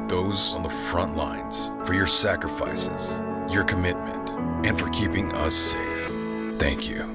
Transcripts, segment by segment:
those on the front lines for your sacrifices, your commitment, and for keeping us safe. Thank you.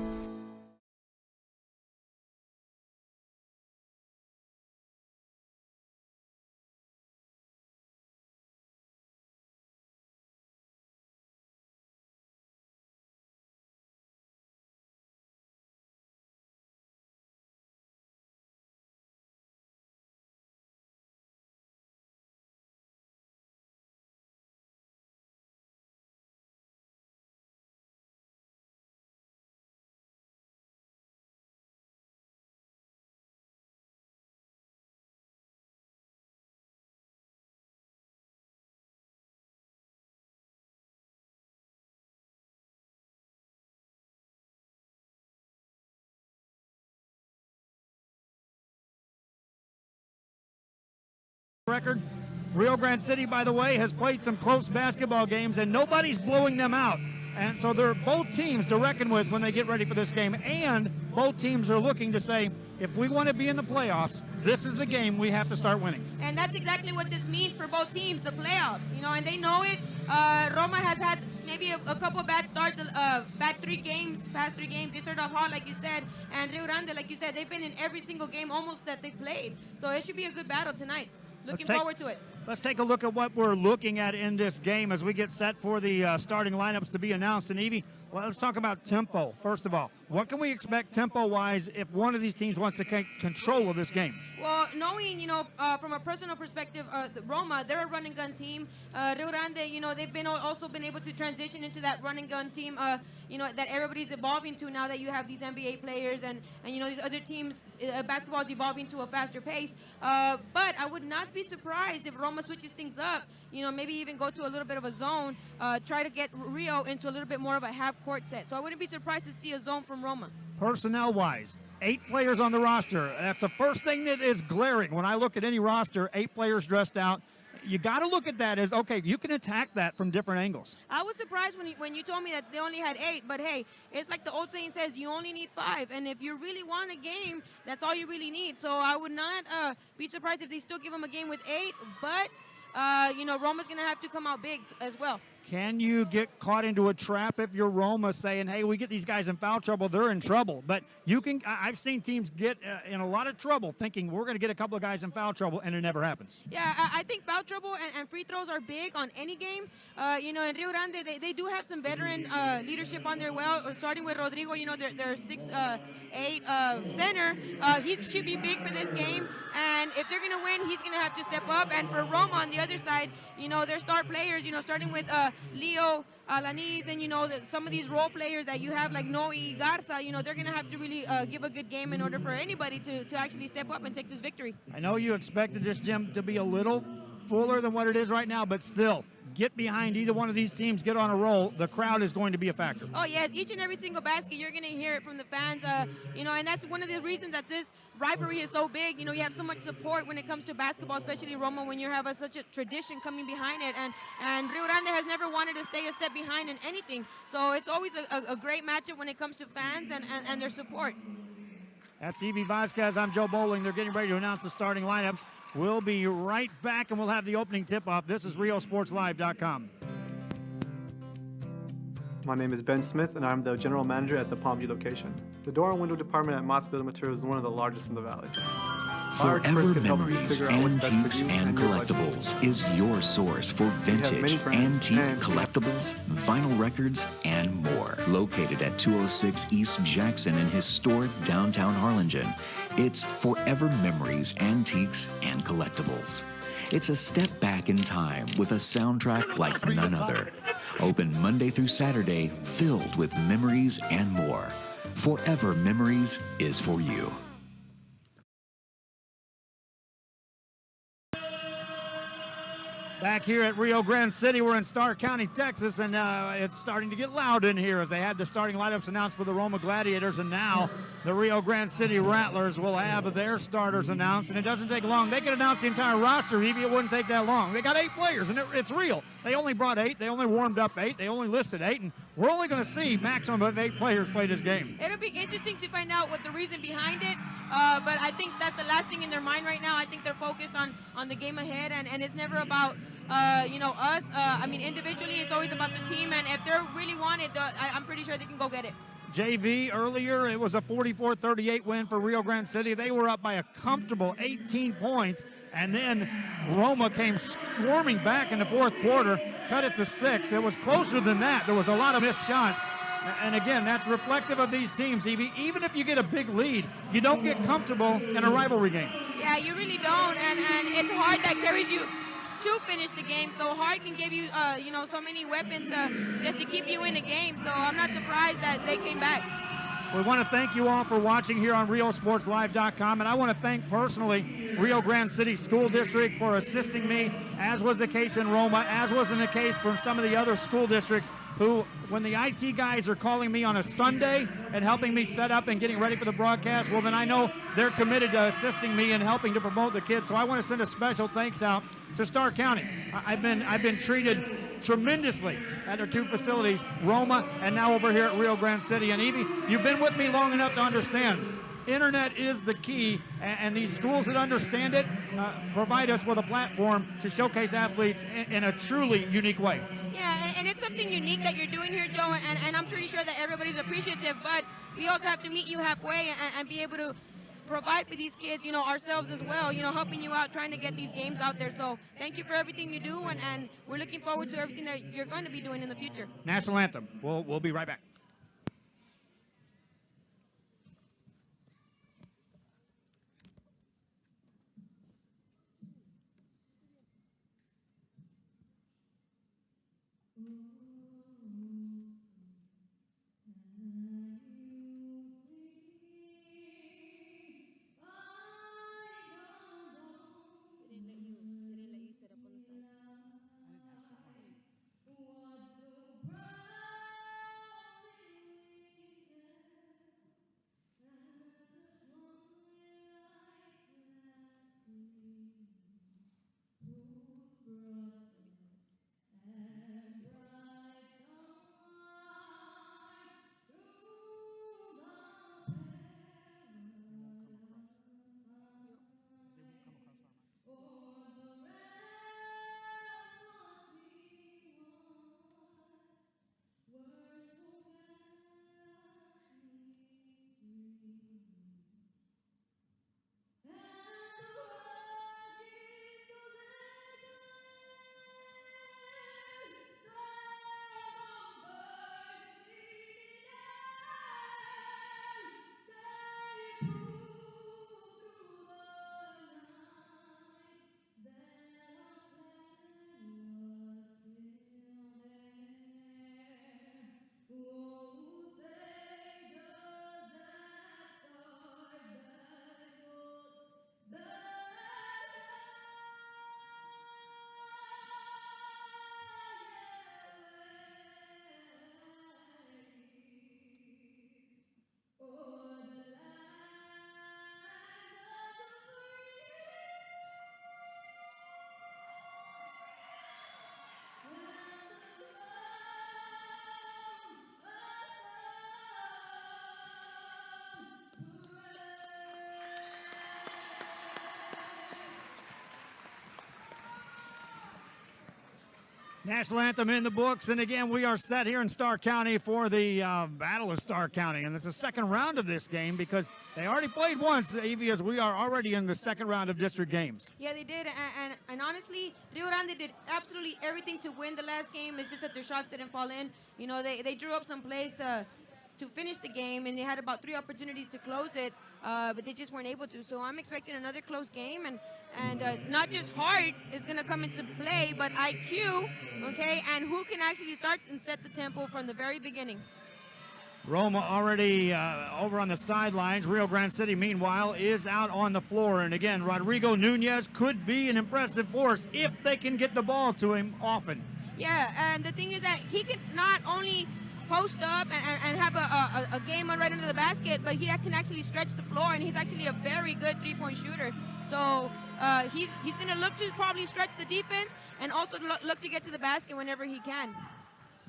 Record. Rio Grande City, by the way, has played some close basketball games, and nobody's blowing them out. And so they're both teams to reckon with when they get ready for this game. And both teams are looking to say, if we want to be in the playoffs, this is the game we have to start winning. And that's exactly what this means for both teams, the playoffs. And they know it. Roma has had maybe a couple of bad starts, past 3 games. They started off hot, like you said. And Rio Grande, like you said, they've been in every single game almost that they played. So it should be a good battle tonight. Looking forward to it. Let's take a look at what we're looking at in this game as we get set for the starting lineups to be announced. And Evie, well, let's talk about tempo. First of all, what can we expect tempo-wise if one of these teams wants to take control of this game? Well, knowing, from a personal perspective, Roma, they're a run and gun team. Rio Grande, they've also been able to transition into that run and gun team, that everybody's evolving to now that you have these NBA players and these other teams, basketball is evolving to a faster pace. But I would not be surprised if Roma switches things up, maybe even go to a little bit of a zone, try to get Rio into a little bit more of a half-court set. So I wouldn't be surprised to see a zone from Roma. Personnel-wise, 8 players on the roster. That's the first thing that is glaring. When I look at any roster, 8 players dressed out. You got to look at that as, okay, you can attack that from different angles. I was surprised when you told me that they only had 8, but hey, it's like the old saying says, you only need 5. And if you really want a game, that's all you really need. So I would not be surprised if they still give them a game with 8, but, Roma's going to have to come out big as well. Can you get caught into a trap if you're Roma saying, hey, we get these guys in foul trouble, they're in trouble? But I've seen teams get in a lot of trouble thinking we're going to get a couple of guys in foul trouble, and it never happens. Yeah, I think foul trouble and free throws are big on any game. In Rio Grande, they do have some veteran leadership on their well, starting with Rodrigo, their 6'8" center. He should be big for this game, and if they're going to win, he's going to have to step up. And for Roma on the other side, their star players, starting with Leo, Alanis, and some of these role players that you have like Noe, Garza, they're going to have to really give a good game in order for anybody to actually step up and take this victory. I know you expected this gym to be a little fuller than what it is right now, but still, get behind either one of these teams, get on a roll. The crowd is going to be a factor. Oh, yes. Each and every single basket, you're going to hear it from the fans, and that's one of the reasons that this rivalry is so big. You have so much support when it comes to basketball, especially Roma, when you have such a tradition coming behind it. And Rio Grande has never wanted to stay a step behind in anything. So it's always a great matchup when it comes to fans and their support. That's Evie Vasquez. I'm Joe Bowling. They're getting ready to announce the starting lineups. We'll be right back, and we'll have the opening tip-off. This is RioSportsLive.com. My name is Ben Smith, and I'm the general manager at the Palmview location. The door and window department at Mott's Building Materials is one of the largest in the valley. Forever Memories, Antiques, and Collectibles is your source for vintage, antique, collectibles, vinyl records, and more. Located at 206 East Jackson in historic downtown Harlingen, it's Forever Memories, Antiques, and Collectibles. It's a step back in time with a soundtrack like none other. Open Monday through Saturday, filled with memories and more. Forever Memories is for you. Back here at Rio Grande City, we're in Starr County, Texas, and it's starting to get loud in here as they had the starting lineups announced for the Roma Gladiators, and now the Rio Grande City Rattlers will have their starters announced, and it doesn't take long. They could announce the entire roster, Evie. It wouldn't take that long. They got 8 players, and it's real. They only brought 8. They only warmed up 8. They only listed 8, and we're only going to see maximum of 8 players play this game. It'll be interesting to find out what the reason behind it, but I think that's the last thing in their mind right now. I think they're focused on the game ahead, and it's never about us. I mean, individually, it's always about the team, and if they really want it, I'm pretty sure they can go get it. JV, earlier it was a 44-38 win for Rio Grande City. They were up by a comfortable 18 points, and then Roma came storming back in the fourth quarter, cut it to 6. It was closer than that. There was a lot of missed shots. And again, that's reflective of these teams, Evie. Even if you get a big lead, you don't get comfortable in a rivalry game. Yeah, you really don't, and it's hard that carries you to finish the game. So hard can give you, so many weapons just to keep you in the game. So I'm not surprised that they came back. We want to thank you all for watching here on RioSportsLive.com, and I want to thank personally Rio Grande City School District for assisting me, as was the case in Roma, as was the case from some of the other school districts who, when the IT guys are calling me on a Sunday and helping me set up and getting ready for the broadcast, well, then I know they're committed to assisting me and helping to promote the kids. So I want to send a special thanks out to Starr County. I've been treated tremendously at our 2 facilities, Roma and now over here at Rio Grande City. And Evie, you've been with me long enough to understand internet is the key, and these schools that understand it provide us with a platform to showcase athletes in a truly unique way. Yeah, and it's something unique that you're doing here, Joe, and I'm pretty sure that everybody's appreciative, but we also have to meet you halfway and be able to provide for these kids, ourselves as well, helping you out, trying to get these games out there. So thank you for everything you do, and we're looking forward to everything that you're going to be doing in the future. National anthem. We'll be right back. National anthem in the books, and again, we are set here in Starr County for the Battle of Starr County, and it's the second round of this game because they already played once, Evie, as we are already in the second round of district games. Yeah, they did, and honestly, Rio Grande did absolutely everything to win the last game. It's just that their shots didn't fall in. They drew up some plays to finish the game, and they had about 3 opportunities to close it, but they just weren't able to. So I'm expecting another close game, and not just heart is going to come into play, but IQ, okay, and who can actually start and set the tempo from the very beginning. Roma already over on the sidelines. Rio Grande City, meanwhile, is out on the floor. And again, Rodrigo Nunez could be an impressive force if they can get the ball to him often. Yeah, and the thing is that he can not only post up and have a game on right under the basket, but he can actually stretch the floor, and he's actually a very good three-point shooter. So he's going to look to probably stretch the defense and also look to get to the basket whenever he can.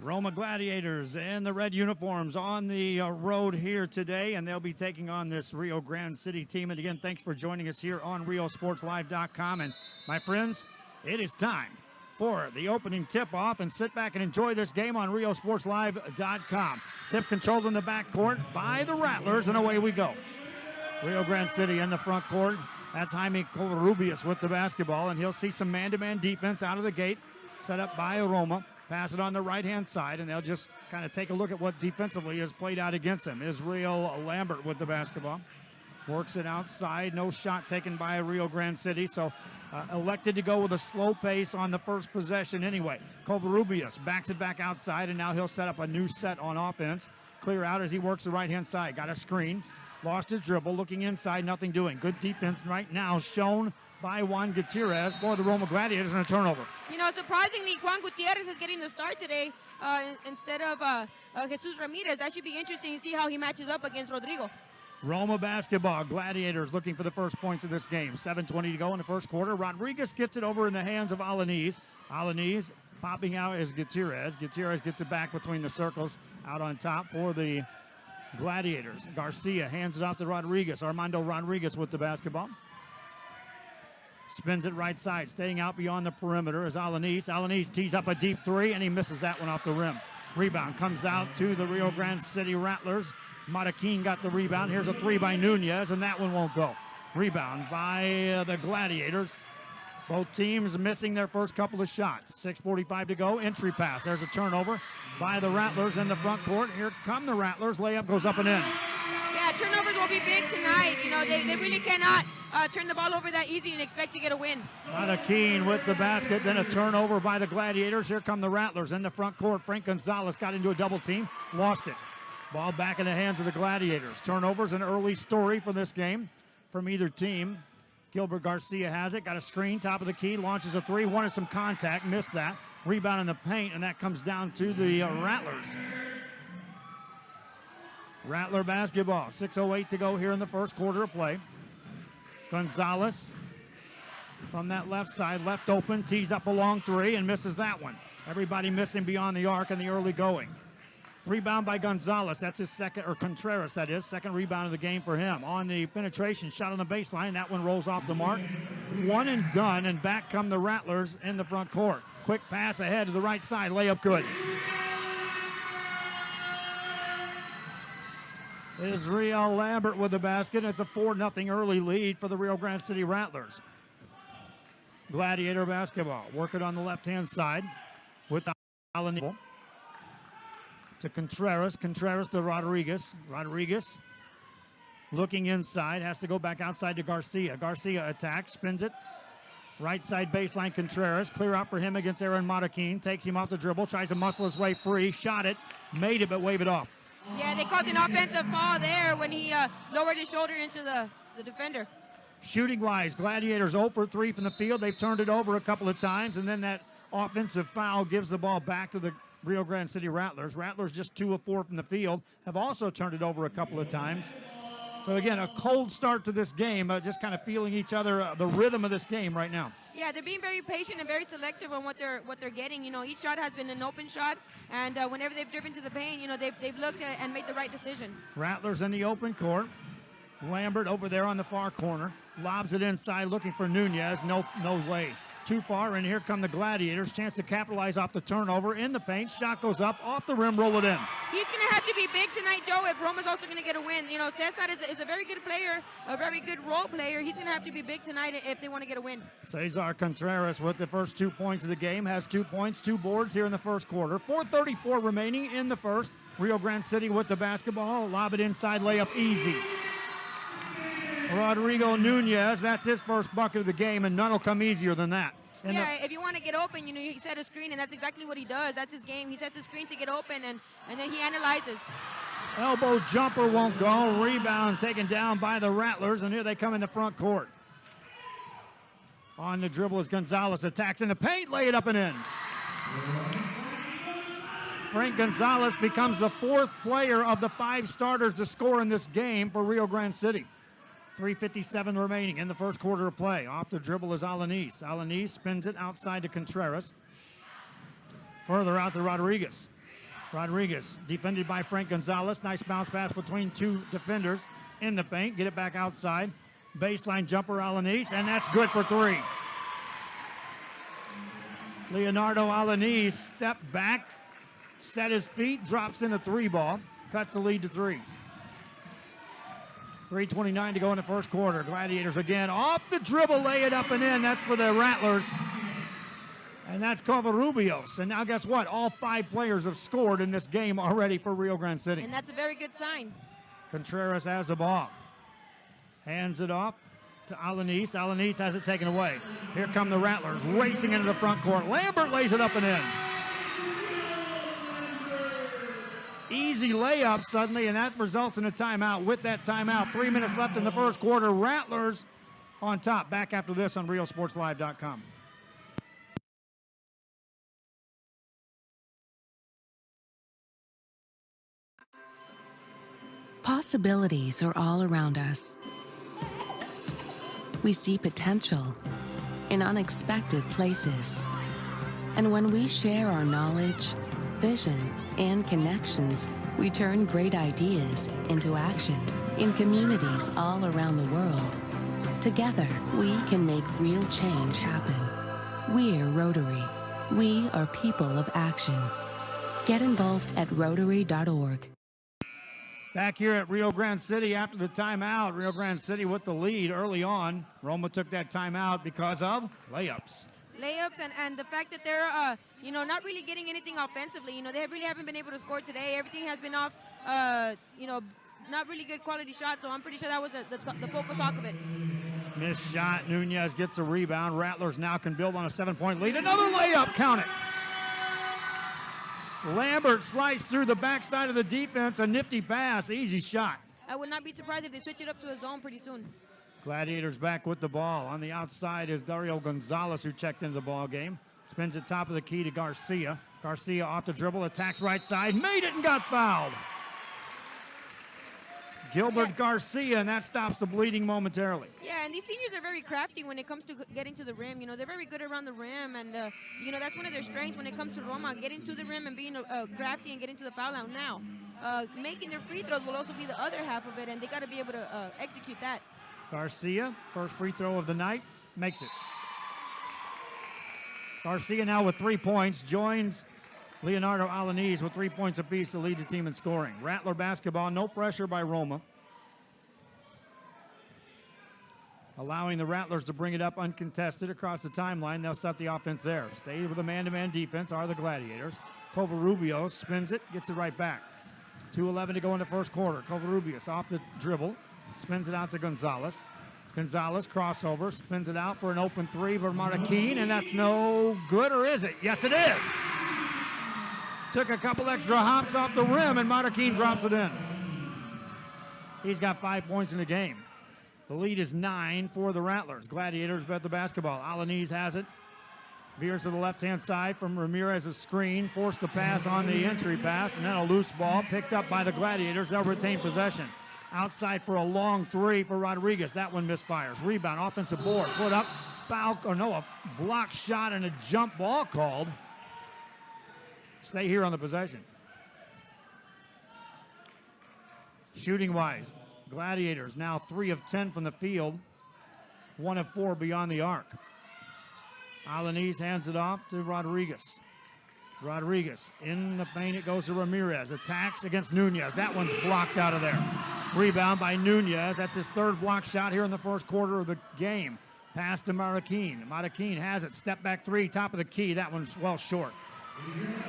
Roma Gladiators in the red uniforms on the road here today, and they'll be taking on this Rio Grande City team. And again, thanks for joining us here on RioSportsLive.com. And my friends, it is time for the opening tip-off, and sit back and enjoy this game on RioSportsLive.com. Tip controlled in the backcourt by the Rattlers, and away we go. Rio Grande City in the front court. That's Jaime Covarrubias with the basketball, and he'll see some man-to-man defense out of the gate, set up by Roma. Pass it on the right-hand side, and they'll just kind of take a look at what defensively is played out against them. Israel Lambert with the basketball. Works it outside. No shot taken by Rio Grande City, so elected to go with a slow pace on the first possession anyway. Covarrubias backs it back outside, and now he'll set up a new set on offense. Clear out as he works the right-hand side. Got a screen. Lost his dribble. Looking inside, nothing doing. Good defense right now shown by Juan Gutierrez for the Roma Gladiators, and a turnover. You know, surprisingly, Juan Gutierrez is getting the start today instead of Jesus Ramirez. That should be interesting to see how he matches up against Rodrigo. Roma basketball. Gladiators looking for the first points of this game. 7:20 to go in the first quarter. Rodriguez gets it over in the hands of Alanis. Alanis popping out as Gutierrez. Gutierrez gets it back between the circles out on top for the Gladiators. Garcia hands it off to Rodriguez. Armando Rodriguez with the basketball. Spins it right side, staying out beyond the perimeter is Alanis. Alanis tees up a deep three, and he misses that one off the rim. Rebound comes out to the Rio Grande City Rattlers. Mataquin got the rebound. Here's a three by Nunez, and that one won't go. Rebound by the Gladiators. Both teams missing their first couple of shots. 6:45 to go. Entry pass. There's a turnover by the Rattlers in the front court. Here come the Rattlers. Layup goes up and in. Yeah, turnovers will be big tonight. You know, they really cannot turn the ball over that easy and expect to get a win. Mataquin with the basket, then a turnover by the Gladiators. Here come the Rattlers in the front court. Frank Gonzalez got into a double team, lost it. Ball back in the hands of the Gladiators. Turnovers, an early story for this game from either team. Gilbert Garcia has it, got a screen, top of the key, launches a three, wanted some contact, missed that. Rebound in the paint, and that comes down to the Rattlers. Rattler basketball, 6:08 to go here in the first quarter of play. Gonzalez from that left side, left open, tees up a long three and misses that one. Everybody missing beyond the arc in the early going. Rebound by Gonzalez, that's his second, or Contreras that is, second rebound of the game for him. On the penetration, shot on the baseline, that one rolls off the mark. One and done, and back come the Rattlers in the front court. Quick pass ahead to the right side, layup good. Israel Lambert with the basket. It's a 4-0 early lead for the Rio Grande City Rattlers. Gladiator basketball. Work it on the left-hand side with the Alanis to Contreras. Contreras to Rodriguez. Rodriguez looking inside. Has to go back outside to Garcia. Garcia attacks. Spins it. Right side baseline Contreras. Clear out for him against Aaron Mataquin. Takes him off the dribble. Tries to muscle his way free. Shot it. Made it, but wave it off. Yeah, they called an offensive foul there when he lowered his shoulder into the defender. Shooting-wise, Gladiators 0 for 3 from the field. They've turned it over a couple of times, and then that offensive foul gives the ball back to the Rio Grande City Rattlers. Rattlers just 2 of 4 from the field, have also turned it over a couple of times. So again, a cold start to this game, just kind of feeling each other, the rhythm of this game right now. Yeah, they're being very patient and very selective on what they're getting. You know, each shot has been an open shot, and whenever they've driven to the paint, you know, they've looked and made the right decision. Rattlers in the open court. Lambert over there on the far corner. Lobs it inside, looking for Nunez. No way. Too far, and here come the Gladiators. Chance to capitalize off the turnover in the paint. Shot goes up, off the rim, roll it in. He's going to have to be big tonight, Joe, if Roma's also going to get a win. You know, Cesar is a very good player, a very good role player. He's going to have to be big tonight if they want to get a win. Cesar Contreras with the first 2 points of the game. Has 2 points, 2 boards here in the first quarter. 4:34 remaining in the first. Rio Grande City with the basketball. Lob it inside, layup easy. Rodrigo Nunez, that's his first bucket of the game, and none will come easier than that. Yeah, if you want to get open, you know, you set a screen, and that's exactly what he does. That's his game. He sets a screen to get open, and then he analyzes. Elbow jumper won't go. Rebound taken down by the Rattlers, and here they come in the front court. On the dribble is Gonzalez, attacks in the paint, lay it up and in. Frank Gonzalez becomes the 4th player of the 5 starters to score in this game for Rio Grande City. 3:57 remaining in the first quarter of play. Off the dribble is Alanis. Alanis spins it outside to Contreras. Further out to Rodriguez. Rodriguez, defended by Frank Gonzalez. Nice bounce pass between two defenders in the paint. Get it back outside. Baseline jumper, Alanis, and that's good for three. Leonardo Alanis stepped back, set his feet, drops in a three ball, cuts the lead to three. 3:29 to go in the first quarter. Gladiators again off the dribble, lay it up and in. That's for the Rattlers. And that's Covarrubias. And now guess what? All 5 players have scored in this game already for Rio Grande City. And that's a very good sign. Contreras has the ball. Hands it off to Alanis. Alanis has it taken away. Here come the Rattlers racing into the front court. Lambert lays it up and in. Easy layup suddenly, and that results in a timeout. With that timeout, 3 minutes left in the first quarter. Rattlers on top. Back after this on RealSportsLive.com. Possibilities are all around us. We see potential in unexpected places. And when we share our knowledge, vision, and connections, we turn great ideas into action in communities all around the world. Together, we can make real change happen. We're Rotary. We are people of action. Get involved at Rotary.org. Back here at Rio Grande City after the timeout. Rio Grande City with the lead early on. Roma took that timeout because of layups. Layups and the fact that they're, not really getting anything offensively. They really haven't been able to score today. Everything has been off, not really good quality shots. So I'm pretty sure that was the focal talk of it. Missed shot. Nunez gets a rebound. Rattlers now can build on a 7-point lead. Another layup. Count it. Lambert sliced through the backside of the defense. A nifty pass. Easy shot. I would not be surprised if they switch it up to a zone pretty soon. Gladiators back with the ball. On the outside is Dario Gonzalez, who checked into the ball game. Spins it top of the key to Garcia. Garcia off the dribble, attacks right side, made it and got fouled. Gilbert Garcia, and that stops the bleeding momentarily. Yeah, and these seniors are very crafty when it comes to getting to the rim. They're very good around the rim, and, that's one of their strengths when it comes to Roma, getting to the rim and being crafty and getting to the foul line. Now, making their free throws will also be the other half of it, and they got to be able to execute that. Garcia, first free throw of the night, makes it. Garcia now with 3 points, joins Leonardo Alanis with 3 points apiece to lead the team in scoring. Rattler basketball, no pressure by Roma. Allowing the Rattlers to bring it up uncontested across the timeline. They'll set the offense there. Stay with a man-to-man defense are the Gladiators. Covarrubias spins it, gets it right back. 2:11 to go in the first quarter. Covarrubias off the dribble, spins it out to Gonzalez. Gonzalez crossover, spins it out for an open three for Marroquin, and that's no good, or is it? Yes, it is. Took a couple extra hops off the rim, and Marroquin drops it in. He's got 5 points in the game. The lead is 9 for the Rattlers. Gladiators bet the basketball. Alanis has it. Veers to the left-hand side from Ramirez's screen. Forced the pass on the entry pass, and then a loose ball picked up by the Gladiators. They'll retain possession. Outside for a long three for Rodriguez. That one misfires. Rebound, offensive board. Put up, foul, a block shot and a jump ball called. Stay here on the possession. Shooting-wise, Gladiators now 3 of 10 from the field. 1 of 4 beyond the arc. Alanis hands it off to Rodriguez. Rodriguez in the paint, it goes to Ramirez. Attacks against Nunez. That one's blocked out of there. Rebound by Nunez. That's his 3rd block shot here in the first quarter of the game. Pass to Marroquin. Marroquin has it. Step back 3, top of the key. That one's well short.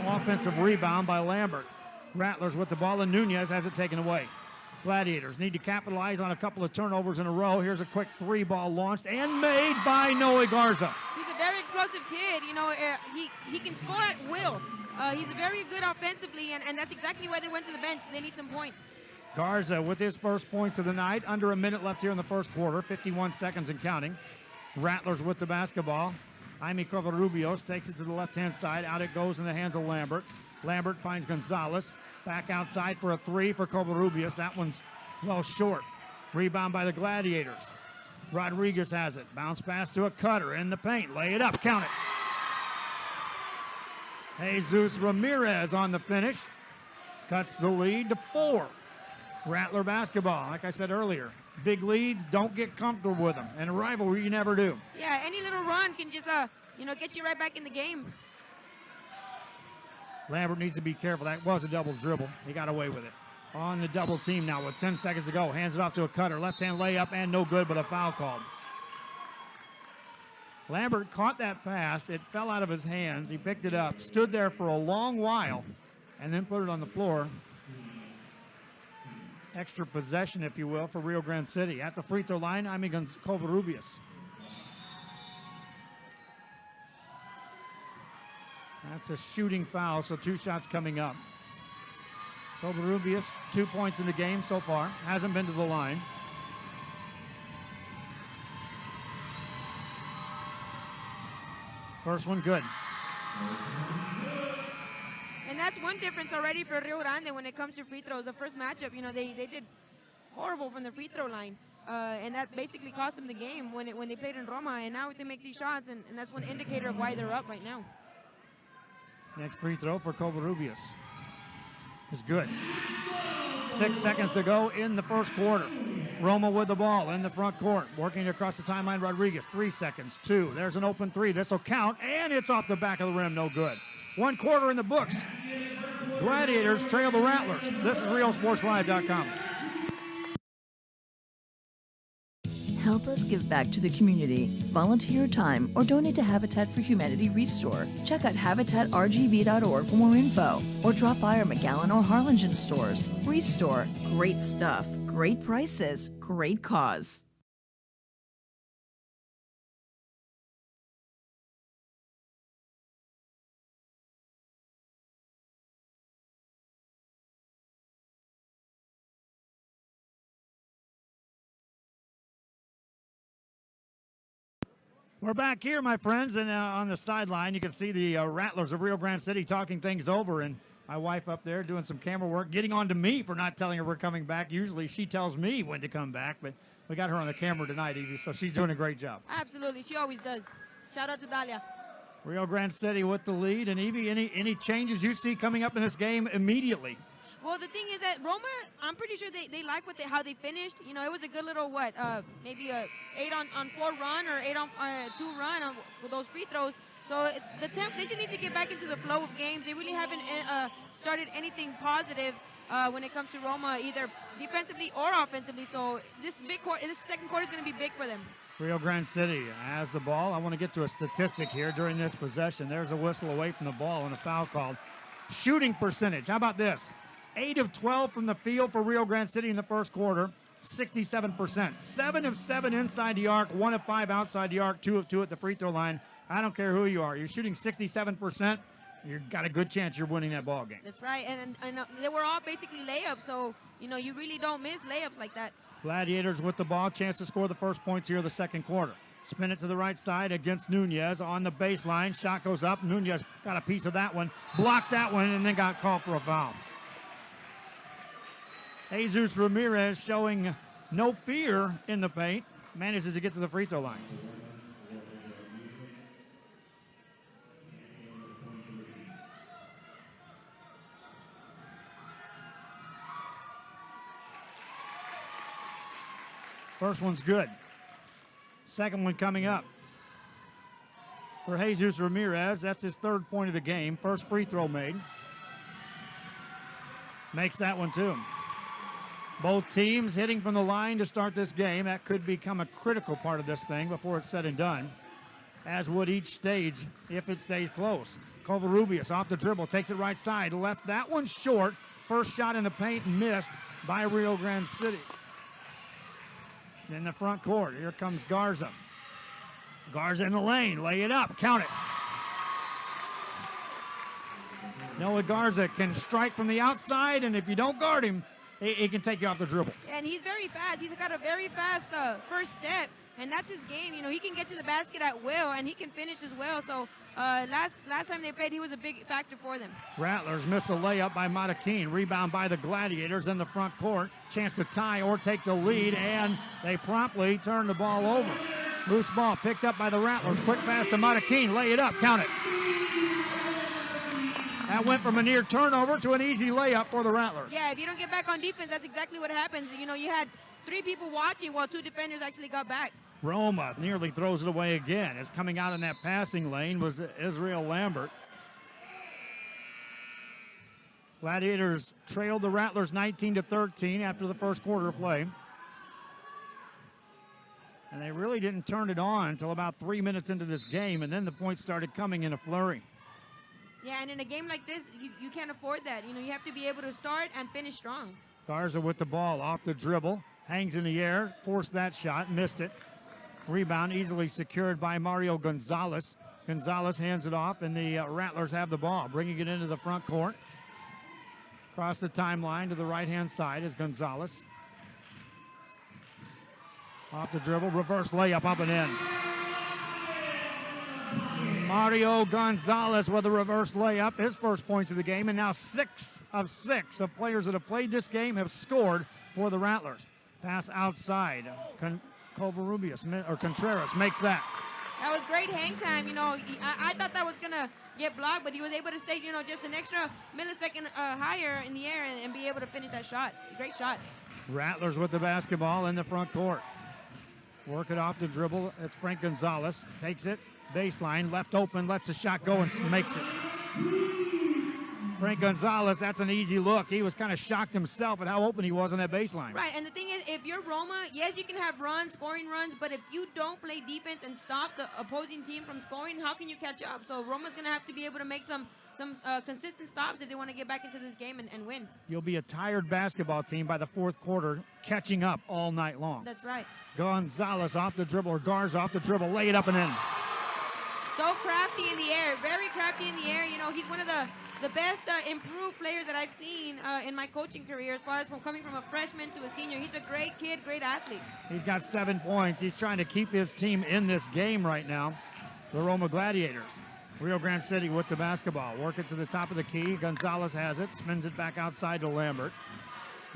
Offensive rebound by Lambert. Rattlers with the ball, and Nunez has it taken away. Gladiators need to capitalize on a couple of turnovers in a row. Here's a quick 3-ball launched and made by Noe Garza. He's a very explosive kid. He can score at will. He's very good offensively, and that's exactly why they went to the bench. They need some points. Garza with his first points of the night. Under a minute left here in the first quarter. 51 seconds and counting. Rattlers with the basketball. Jaime Covarrubias takes it to the left-hand side. Out it goes in the hands of Lambert. Lambert finds Gonzalez. Back outside for a 3 for Covarrubias. That one's well short. Rebound by the Gladiators. Rodriguez has it. Bounce pass to a cutter in the paint. Lay it up. Count it. Jesus Ramirez on the finish. cuts the lead to 4. Rattler basketball, like I said earlier, big leads, don't get comfortable with them. And a rivalry, you never do. Yeah, any little run can just, get you right back in the game. Lambert needs to be careful. That was a double dribble. He got away with it. On the double team now with 10 seconds to go. Hands it off to a cutter. Left-hand layup and no good, but a foul called. Lambert caught that pass. It fell out of his hands. He picked it up, stood there for a long while, and then put it on the floor. Extra possession, if you will, for Rio Grande City. At the free throw line, Jaime Covarrubias. That's a shooting foul, so 2 shots coming up. Covarrubias, 2 points in the game so far. Hasn't been to the line. First one good. And that's one difference already for Rio Grande when it comes to free throws. The first matchup, they did horrible from the free throw line. And that basically cost them the game when they played in Roma. And now they make these shots, and that's one indicator of why they're up right now. Next free throw for Covarrubias is good. 6 seconds to go in the first quarter. Roma with the ball in the front court. Working across the timeline, Rodriguez. 3 seconds, 2. There's an open 3. This will count, and it's off the back of the rim. No good. 1 quarter in the books. Gladiators trail the Rattlers. This is RioSportsLive.com. Help us give back to the community. Volunteer your time or donate to Habitat for Humanity Restore. Check out habitatrgv.org for more info or drop by our McAllen or Harlingen stores. Restore. Great stuff. Great prices. Great cause. We're back here, my friends, and on the sideline, you can see the Rattlers of Rio Grande City talking things over, and my wife up there doing some camera work, getting on to me for not telling her we're coming back. Usually she tells me when to come back, but we got her on the camera tonight, Evie, so she's doing a great job. Absolutely, she always does. Shout out to Dalia. Rio Grande City with the lead, and Evie, any changes you see coming up in this game immediately? Well, the thing is that Roma, I'm pretty sure they like how they finished. It was a good little, maybe a 8-on-4 run or 8-on-2 run with those free throws. So they just need to get back into the flow of games. They really haven't started anything positive when it comes to Roma, either defensively or offensively. So this second quarter is going to be big for them. Rio Grande City has the ball. I want to get to a statistic here during this possession. There's a whistle away from the ball and a foul called. Shooting percentage, how about this? 8 of 12 from the field for Rio Grande City in the first quarter, 67%. 7 of 7 inside the arc, 1 of 5 outside the arc, 2 of 2 at the free throw line. I don't care who you are. You're shooting 67%. You've got a good chance you're winning that ball game. That's right, and they were all basically layups, so, you really don't miss layups like that. Gladiators with the ball, chance to score the first points here of the second quarter. Spin it to the right side against Nunez on the baseline. Shot goes up. Nunez got a piece of that one, blocked that one, and then got called for a foul. Jesus Ramirez showing no fear in the paint, manages to get to the free throw line. First one's good. Second one coming up for Jesus Ramirez. That's his 3rd point of the game. First free throw made. Makes that one too. Both teams hitting from the line to start this game. That could become a critical part of this thing before it's said and done, as would each stage if it stays close. Covarrubias off the dribble, takes it right side, left that one short. First shot in the paint missed by Rio Grande City. In the front court, here comes Garza. Garza in the lane, lay it up, count it. Noah Garza can strike from the outside, and if you don't guard him, he can take you off the dribble. And he's very fast. He's got a very fast first step, and that's his game. He can get to the basket at will, and he can finish as well. So last time they played, he was a big factor for them. Rattlers miss a layup by Matakin. Rebound by the Gladiators in the front court. Chance to tie or take the lead, and they promptly turn the ball over. Loose ball picked up by the Rattlers. Quick pass to Matakin. Lay it up. Count it. That went from a near turnover to an easy layup for the Rattlers. Yeah, if you don't get back on defense, that's exactly what happens. You know, you had 3 people watching while 2 defenders actually got back. Roma nearly throws it away again. As coming out in that passing lane was Israel Lambert. Gladiators trailed the Rattlers 19-13 after the first quarter of play. And they really didn't turn it on until about 3 minutes into this game, and then the points started coming in a flurry. Yeah, and in a game like this, you can't afford that. You know, you have to be able to start and finish strong. Garza with the ball off the dribble, hangs in the air, forced that shot, missed it. Rebound easily secured by Mario Gonzalez. Gonzalez hands it off, and the Rattlers have the ball, bringing it into the front court. Across the timeline to the right-hand side is Gonzalez. Off the dribble, reverse layup up and in. Mario Gonzalez with a reverse layup, his first points of the game, and now 6 of 6 of players that have played this game have scored for the Rattlers. Pass outside. Contreras makes that. That was great hang time. You know, I thought that was going to get blocked, but he was able to stay, you know, just an extra millisecond higher in the air and be able to finish that shot. Great shot. Rattlers with the basketball in the front court. Work it off the dribble. It's Frank Gonzalez. Takes it. Baseline. Left open. Lets the shot go and makes it. Frank Gonzalez, that's an easy look. He was kind of shocked himself at how open he was on that baseline. Right, and the thing is, if you're Roma, yes, you can have runs, scoring runs, but if you don't play defense and stop the opposing team from scoring, how can you catch up? So Roma's going to have to be able to make some consistent stops if they want to get back into this game and win. You'll be a tired basketball team by the fourth quarter, catching up all night long. That's right. Gonzalez off the dribble, or Garza off the dribble, lay it up and in. So crafty in the air, very crafty in the air. You know, he's one of the best improved players that I've seen in my coaching career, as far as from coming from a freshman to a senior. He's a great kid, great athlete. He's got 7 points. He's trying to keep his team in this game right now, the Roma Gladiators. Rio Grande City with the basketball. Work it to the top of the key. Gonzalez has it, spins it back outside to Lambert.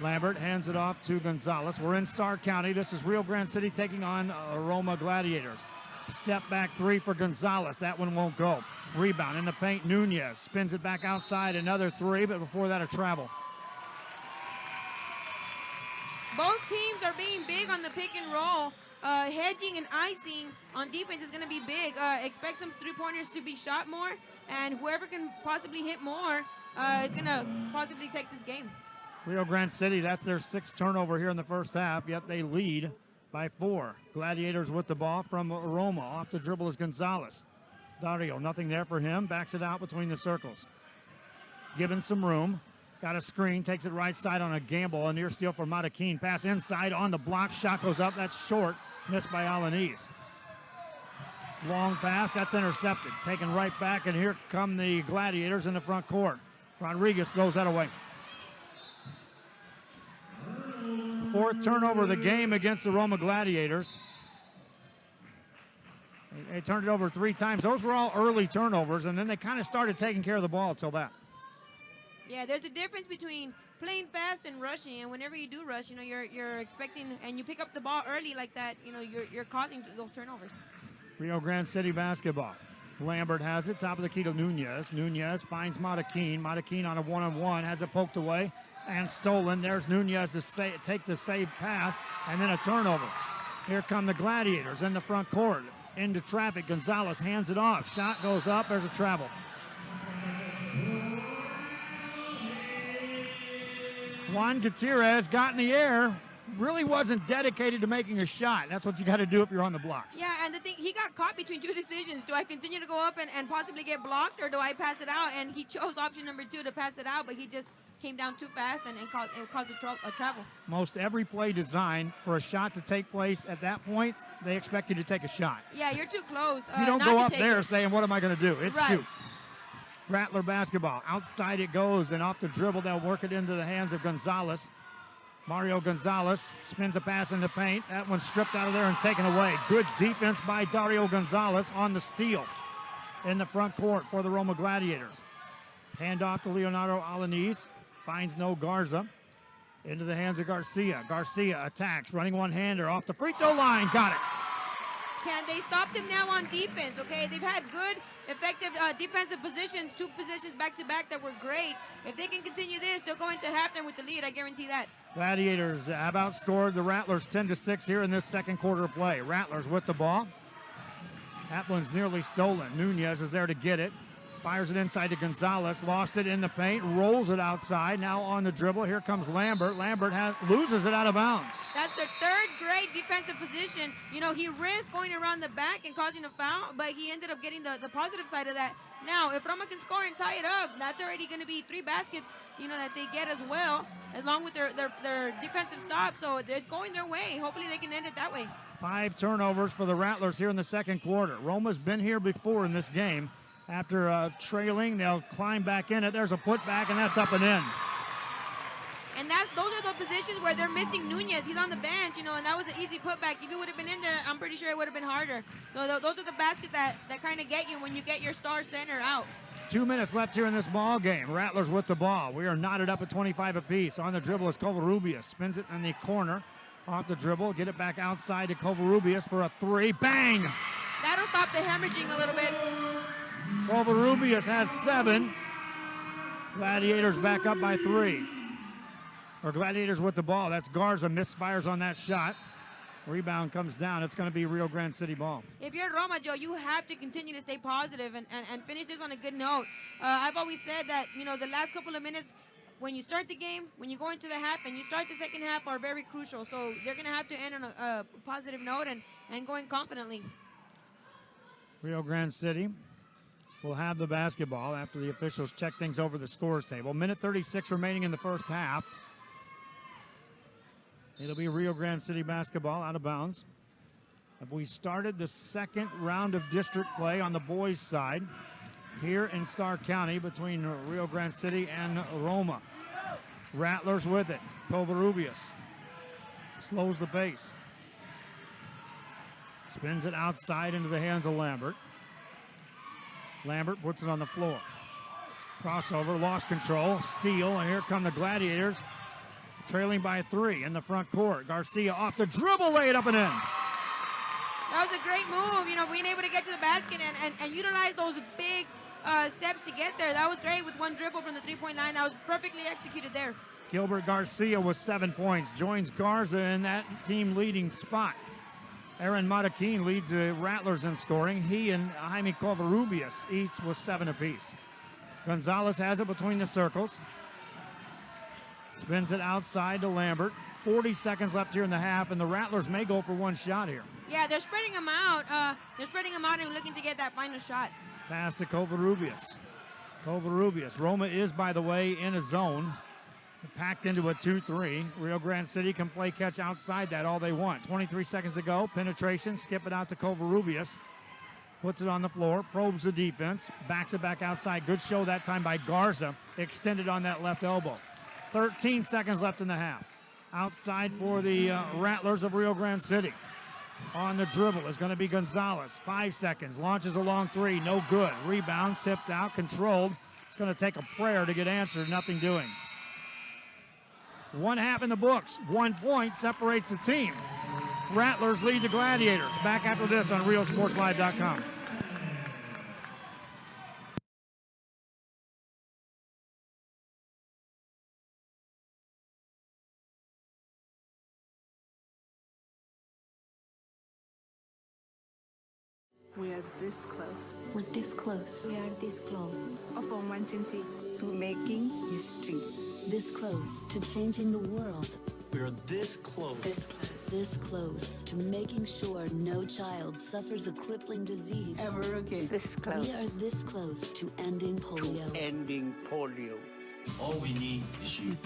Lambert hands it off to Gonzalez. We're in Starr County. This is Rio Grande City taking on Roma Gladiators. Step back 3 for Gonzalez. That one won't go. Rebound in the paint. Nunez spins it back outside. Another 3, but before that, a travel. Both teams are being big on the pick and roll. Hedging and icing on defense is going to be big. Expect some 3-pointers to be shot more, and whoever can possibly hit more is going to possibly take this game. Rio Grande City, that's their 6th turnover here in the first half, yet they lead by 4. Gladiators with the ball from Roma. Off the dribble is Gonzalez. Dario, nothing there for him. Backs it out between the circles. Given some room. Got a screen. Takes it right side on a gamble. A near steal for Matakin. Pass inside on the block. Shot goes up. That's short. Missed by Alanis. Long pass. That's intercepted. Taken right back. And here come the Gladiators in the front court. Rodriguez throws that away. 4th turnover of the game against the Roma Gladiators. They turned it over 3 times. Those were all early turnovers, and then they kind of started taking care of the ball till that. Yeah, there's a difference between playing fast and rushing, and whenever you do rush, you know, you're expecting, and you pick up the ball early like that, you know, you're causing those turnovers. Rio Grande City basketball. Lambert has it, top of the key to Nunez. Nunez finds Matakin. Matakin on a one-on-one, has it poked away and stolen. There's Nunez to take the save pass, and then a turnover. Here come the Gladiators in the front court. Into traffic, Gonzalez hands it off. Shot goes up, there's a travel. Juan Gutierrez got in the air, really wasn't dedicated to making a shot. That's what you got to do if you're on the blocks. Yeah, and the thing, he got caught between 2 decisions. Do I continue to go up and possibly get blocked, or do I pass it out? And he chose option number 2 to pass it out, but he just came down too fast and it caused a travel. Most every play designed for a shot to take place at that point, they expect you to take a shot. Yeah, you're too close. You don't go up there saying, what am I going to do? It's right. Shoot. Rattler basketball. Outside it goes, and off the dribble, they'll work it into the hands of Gonzalez. Mario Gonzalez spins a pass in the paint. That one's stripped out of there and taken away. Good defense by Dario Gonzalez on the steal in the front court for the Roma Gladiators. Hand off to Leonardo Alanis. Finds no Garza. Into the hands of Garcia. Garcia attacks, running one-hander off the free throw line. Got it. can they stop them now on defense, okay? They've had good, effective defensive positions, 2 positions back-to-back that were great. If they can continue this, they'll go into halftime with the lead, I guarantee that. Gladiators have outscored the Rattlers 10-6 here in this second quarter of play. Rattlers with the ball. That one's nearly stolen. Nunez is there to get it. Fires it inside to Gonzalez. Lost it in the paint. Rolls it outside. Now on the dribble. Here comes Lambert. Lambert loses it out of bounds. That's their third great defensive position. You know, he risked going around the back and causing a foul, but he ended up getting the positive side of that. Now, if Roma can score and tie it up, that's already going to be 3 baskets, you know, that they get as well, along with their defensive stop. So it's going their way. Hopefully they can end it that way. 5 turnovers for the Rattlers here in the second quarter. Roma's been here before in this game. After trailing, they'll climb back in it. There's a putback, and that's up and in. And those are the positions where they're missing Nunez. He's on the bench, you know, and that was an easy putback. If he would have been in there, I'm pretty sure it would have been harder. So those are the baskets that kind of get you when you get your star center out. 2 minutes left here in this ball game. Rattlers with the ball. We are knotted up at 25 apiece. On the dribble is Covarrubias. Spins it in the corner. Off the dribble. Get it back outside to Covarrubias for a 3. Bang! That'll stop the hemorrhaging a little bit. Covarrubias has 7. Gladiators back up by 3. Or Gladiators with the ball. That's Garza. Misfires on that shot. Rebound comes down. It's going to be Rio Grande City ball. If you're Roma, Joe, you have to continue to stay positive and finish this on a good note. I've always said that, you know, the last couple of minutes, when you start the game, when you go into the half, and you start the second half are very crucial. So they're going to have to end on a positive note and going confidently. Rio Grande City will have the basketball after the officials check things over the scores table. Minute 36 remaining in the first half. It'll be Rio Grande City basketball out of bounds. Have we started the second round of district play on the boys' side here in Starr County between Rio Grande City and Roma. Rattlers with it. Covarrubias slows the pace. Spins it outside into the hands of Lambert. Lambert puts it on the floor. Crossover, lost control, steal, and here come the Gladiators, trailing by 3 in the front court. Garcia off the dribble, lay it up and in. That was a great move, you know, being able to get to the basket and utilize those big steps to get there. That was great with one dribble from the 3-point line. That was perfectly executed there. Gilbert Garcia with 7 points, joins Garza in that team leading spot. Aaron Mataquin leads the Rattlers in scoring. He and Jaime Covarrubias each with 7 apiece. Gonzalez has it between the circles. Spins it outside to Lambert. 40 seconds left here in the half, and the Rattlers may go for one shot here. Yeah, they're spreading them out. And looking to get that final shot. Pass to Covarrubias. Covarrubias. Roma is, by the way, in a zone. Packed into a 2-3. Rio Grande City can play catch outside that all they want. 23 seconds to go. Penetration. Skip it out to Covarrubias. Puts it on the floor. Probes the defense. Backs it back outside. Good show that time by Garza. Extended on that left elbow. 13 seconds left in the half. Outside for the Rattlers of Rio Grande City. On the dribble is going to be Gonzalez. 5 seconds. Launches a long 3. No good. Rebound. Tipped out. Controlled. It's going to take a prayer to get answered. Nothing doing. 1 half in the books. 1 point separates the team. Rattlers lead the Gladiators. Back after this on RioSportsLive.com. We are this close. We're this close. We are this close of uncertainty to making history. This close to changing the world. We're this close. This close. This close to making sure no child suffers a crippling disease. Ever again. This close. We are this close to ending polio. Ending polio. All we need is you.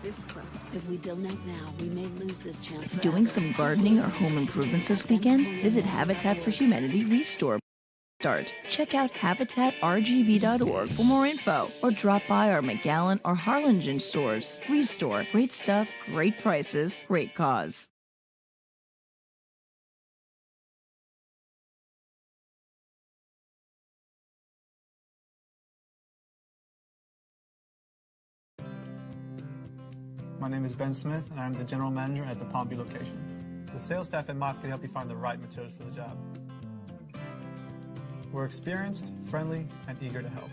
This close. If we donate now, we may lose this chance forever. Doing some gardening or home improvements this weekend? Visit Habitat for Humanity Restore. Check out habitatrgv.org for more info, or drop by our McAllen or Harlingen stores. Restore. Great stuff, great prices, great cause. My name is Ben Smith, and I'm the general manager at the Pompey location. The sales staff at Mott's can help you find the right materials for the job. We're experienced, friendly, and eager to help.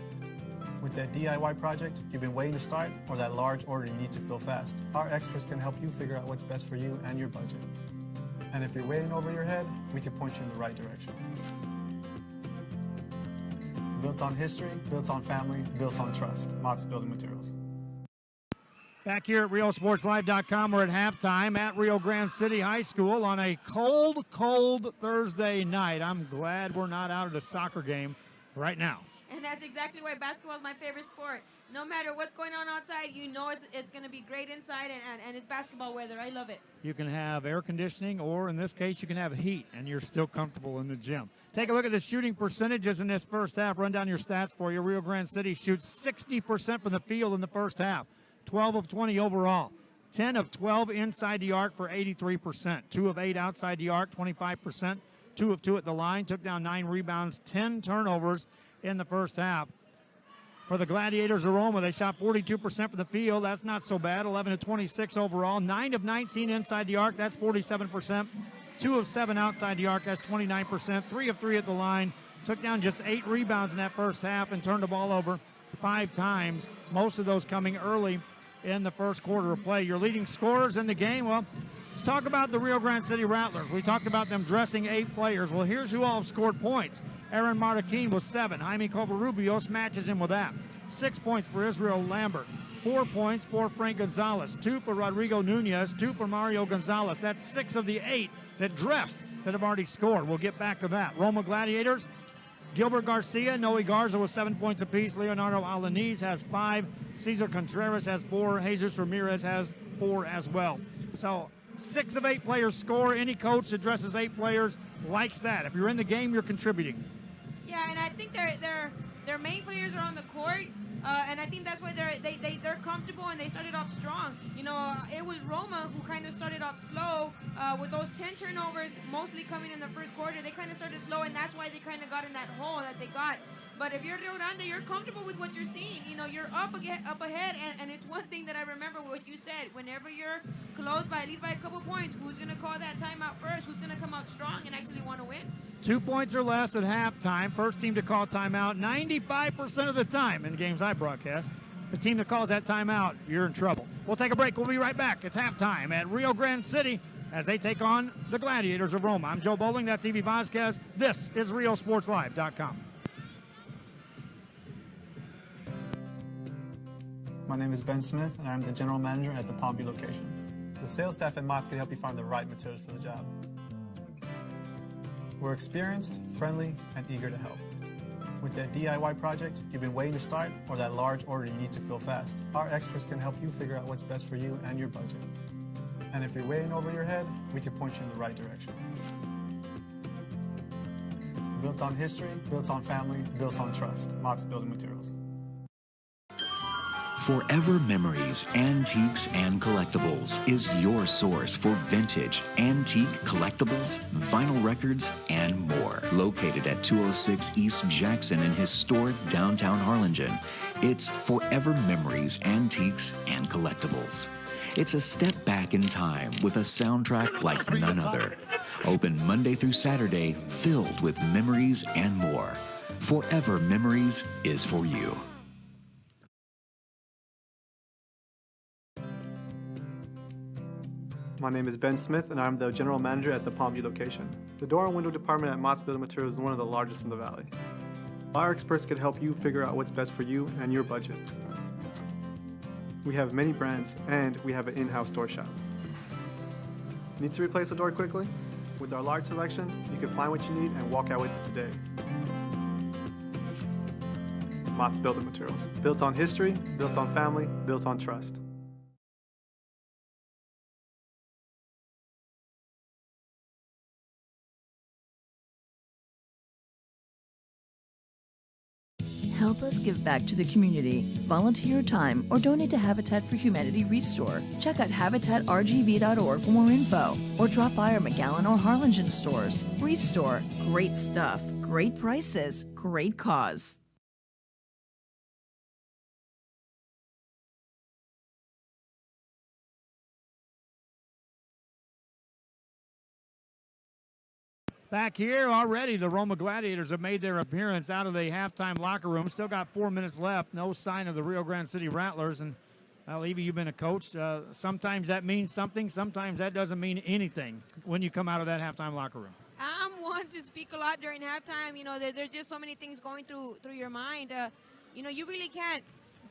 With that DIY project you've been waiting to start or that large order you need to fill fast, our experts can help you figure out what's best for you and your budget. And if you're waiting over your head, we can point you in the right direction. Built on history, built on family, built on trust. Mott's Building Materials. Back here at RioSportsLive.com, we're at halftime at Rio Grande City High School on a cold, cold Thursday night. I'm glad we're not out at a soccer game right now. And that's exactly why basketball is my favorite sport. No matter what's going on outside, you know it's going to be great inside, and it's basketball weather. I love it. You can have air conditioning, or in this case, you can have heat, and you're still comfortable in the gym. Take a look at the shooting percentages in this first half. Run down your stats for you. Rio Grande City shoots 60% from the field in the first half, 12 of 20 overall, 10 of 12 inside the arc for 83%, 2 of 8 outside the arc, 25%, 2 of 2 at the line, took down 9 rebounds, 10 turnovers in the first half. For the Gladiators of Roma, they shot 42% from the field. That's not so bad. 11 of 26 overall. 9 of 19 inside the arc. That's 47%. 2 of 7 outside the arc. That's 29%. 3 of 3 at the line. Took down just 8 rebounds in that first half and turned the ball over 5 times. Most of those coming early in the first quarter of play. Your leading scorers in the game, well, let's talk about the Rio Grande City Rattlers. We talked about them dressing 8 players. Well, here's who all have scored points. Aaron Marroquin with 7. Jaime Covarrubios matches him with that. 6 points for Israel Lambert. 4 points for Frank Gonzalez. 2 for Rodrigo Nunez. 2 for Mario Gonzalez. That's 6 of the 8 that dressed that have already scored. We'll get back to that. Roma Gladiators, Gilbert Garcia, Noe Garza with 7 points apiece. Leonardo Alaniz has 5. Cesar Contreras has 4. Jesus Ramirez has 4 as well. So 6 of 8 players score. Any coach that dresses 8 players likes that. If you're in the game, you're contributing. Yeah, and I think their main players are on the court, and I think that's why they're comfortable and they started off strong. You know, it was Roma who kind of started off slow with those 10 turnovers, mostly coming in the first quarter. They kind of started slow, and that's why they kind of got in that hole that they got. But if you're Rio Grande, you're comfortable with what you're seeing. You know, you're up ahead, and it's one thing that I remember what you said. Whenever you're close by at least by a couple points, who's going to call that timeout first? Who's going to come out strong and actually want to win? 2 points or less at halftime. First team to call timeout 95% of the time in the games I broadcast. The team that calls that timeout, you're in trouble. We'll take a break. We'll be right back. It's halftime at Rio Grande City as they take on the Gladiators of Roma. I'm Joe Bowling, that's TV Vazquez. This is RioSportsLive.com. My name is Ben Smith, and I'm the general manager at the Palmview location. The sales staff at Mott's can help you find the right materials for the job. We're experienced, friendly, and eager to help. With that DIY project you've been waiting to start or that large order you need to fill fast, our experts can help you figure out what's best for you and your budget. And if you're waiting over your head, we can point you in the right direction. Built on history, built on family, built on trust. Mott's Building Materials. Forever Memories, Antiques, and Collectibles is your source for vintage, antique collectibles, vinyl records, and more. Located at 206 East Jackson in historic downtown Harlingen, it's Forever Memories, Antiques, and Collectibles. It's a step back in time with a soundtrack like none other. Open Monday through Saturday, filled with memories and more. Forever Memories is for you. My name is Ben Smith, and I'm the general manager at the Palmview location. The door and window department at Mott's Building Materials is one of the largest in the valley. Our experts can help you figure out what's best for you and your budget. We have many brands, and we have an in-house door shop. Need to replace a door quickly? With our large selection, you can find what you need and walk out with it today. Mott's Building Materials. Built on history, built on family, built on trust. Help us give back to the community. Volunteer your time or donate to Habitat for Humanity Restore. Check out habitatrgv.org for more info or drop by our McAllen or Harlingen stores. Restore. Great stuff. Great prices. Great cause. Back here already, the Roma Gladiators have made their appearance out of the halftime locker room. Still got 4 minutes left. No sign of the Rio Grande City Rattlers. And, well, Evie, you've been a coach. Sometimes that means something. Sometimes that doesn't mean anything when you come out of that halftime locker room. I'm one to speak a lot during halftime. You know, there's just so many things going through your mind. You know, you really can't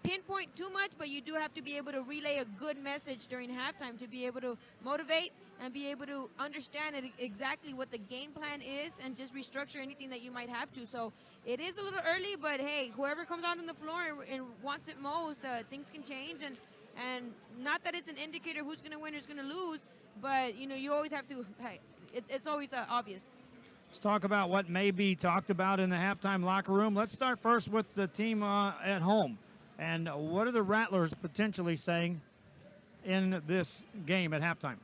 pinpoint too much, but you do have to be able to relay a good message during halftime to be able to motivate and be able to understand exactly what the game plan is and just restructure anything that you might have to. So it is a little early, but hey, whoever comes out on the floor and wants it most, things can change. And not that it's an indicator who's going to win or who's going to lose, but, you know, you always have to, hey, it's always obvious. Let's talk about what may be talked about in the halftime locker room. Let's start first with the team at home. And what are the Rattlers potentially saying in this game at halftime?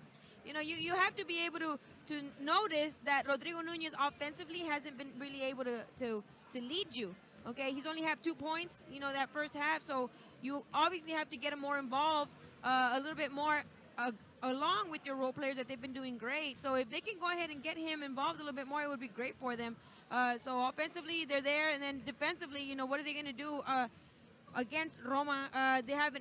You know, you have to be able to notice that Rodrigo Nunez offensively hasn't been really able to lead you. Okay, he's only had 2 points, you know, that first half. So you obviously have to get him more involved, a little bit more along with your role players that they've been doing great. So if they can go ahead and get him involved a little bit more, it would be great for them. So offensively, they're there, and then defensively, you know, what are they going to do? Against Roma,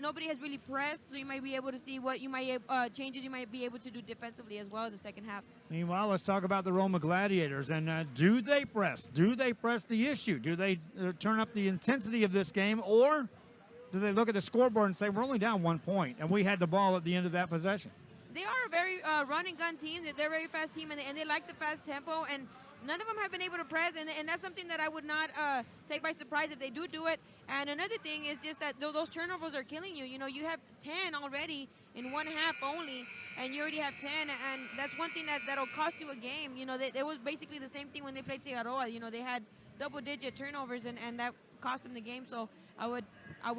nobody has really pressed, so you might be able to see what you might changes you might be able to do defensively as well in the second half. Meanwhile, let's talk about the Roma Gladiators. And do they press? Do they press the issue? Do they turn up the intensity of this game, or do they look at the scoreboard and say, we're only down 1 point, and we had the ball at the end of that possession? They are a very run and gun team. They're a very fast team, and they like the fast tempo, and none of them have been able to press, and that's something that I would not take by surprise if they do it. And another thing is just that those turnovers are killing you. You know, you have 10 already in 1 half only, and you already have 10, and that's one thing that'll cost you a game. You know, it was basically the same thing when they played Figueroa. You know, they had double-digit turnovers, and that cost them the game. So I would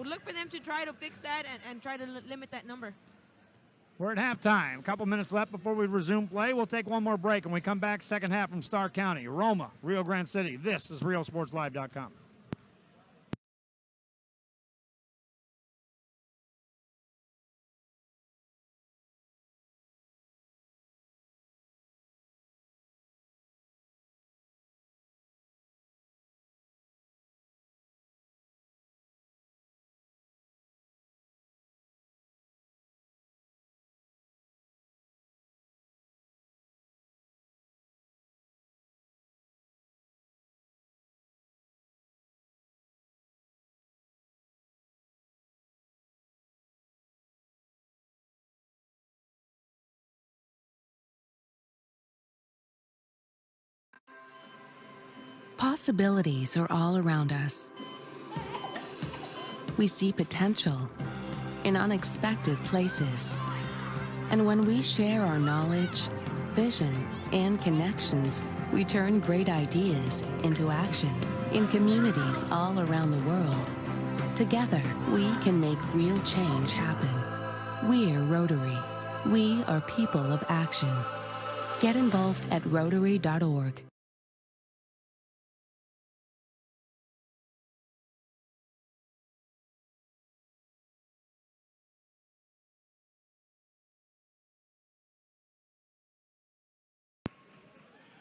look for them to try to fix that and try to limit that number. We're at halftime. A couple minutes left before we resume play. We'll take one more break, and we come back second half from Starr County, Roma, Rio Grande City. This is RioSportsLive.com. Possibilities are all around us. We see potential in unexpected places. And when we share our knowledge, vision, and connections, we turn great ideas into action in communities all around the world. Together, we can make real change happen. We're Rotary. We are people of action. Get involved at Rotary.org.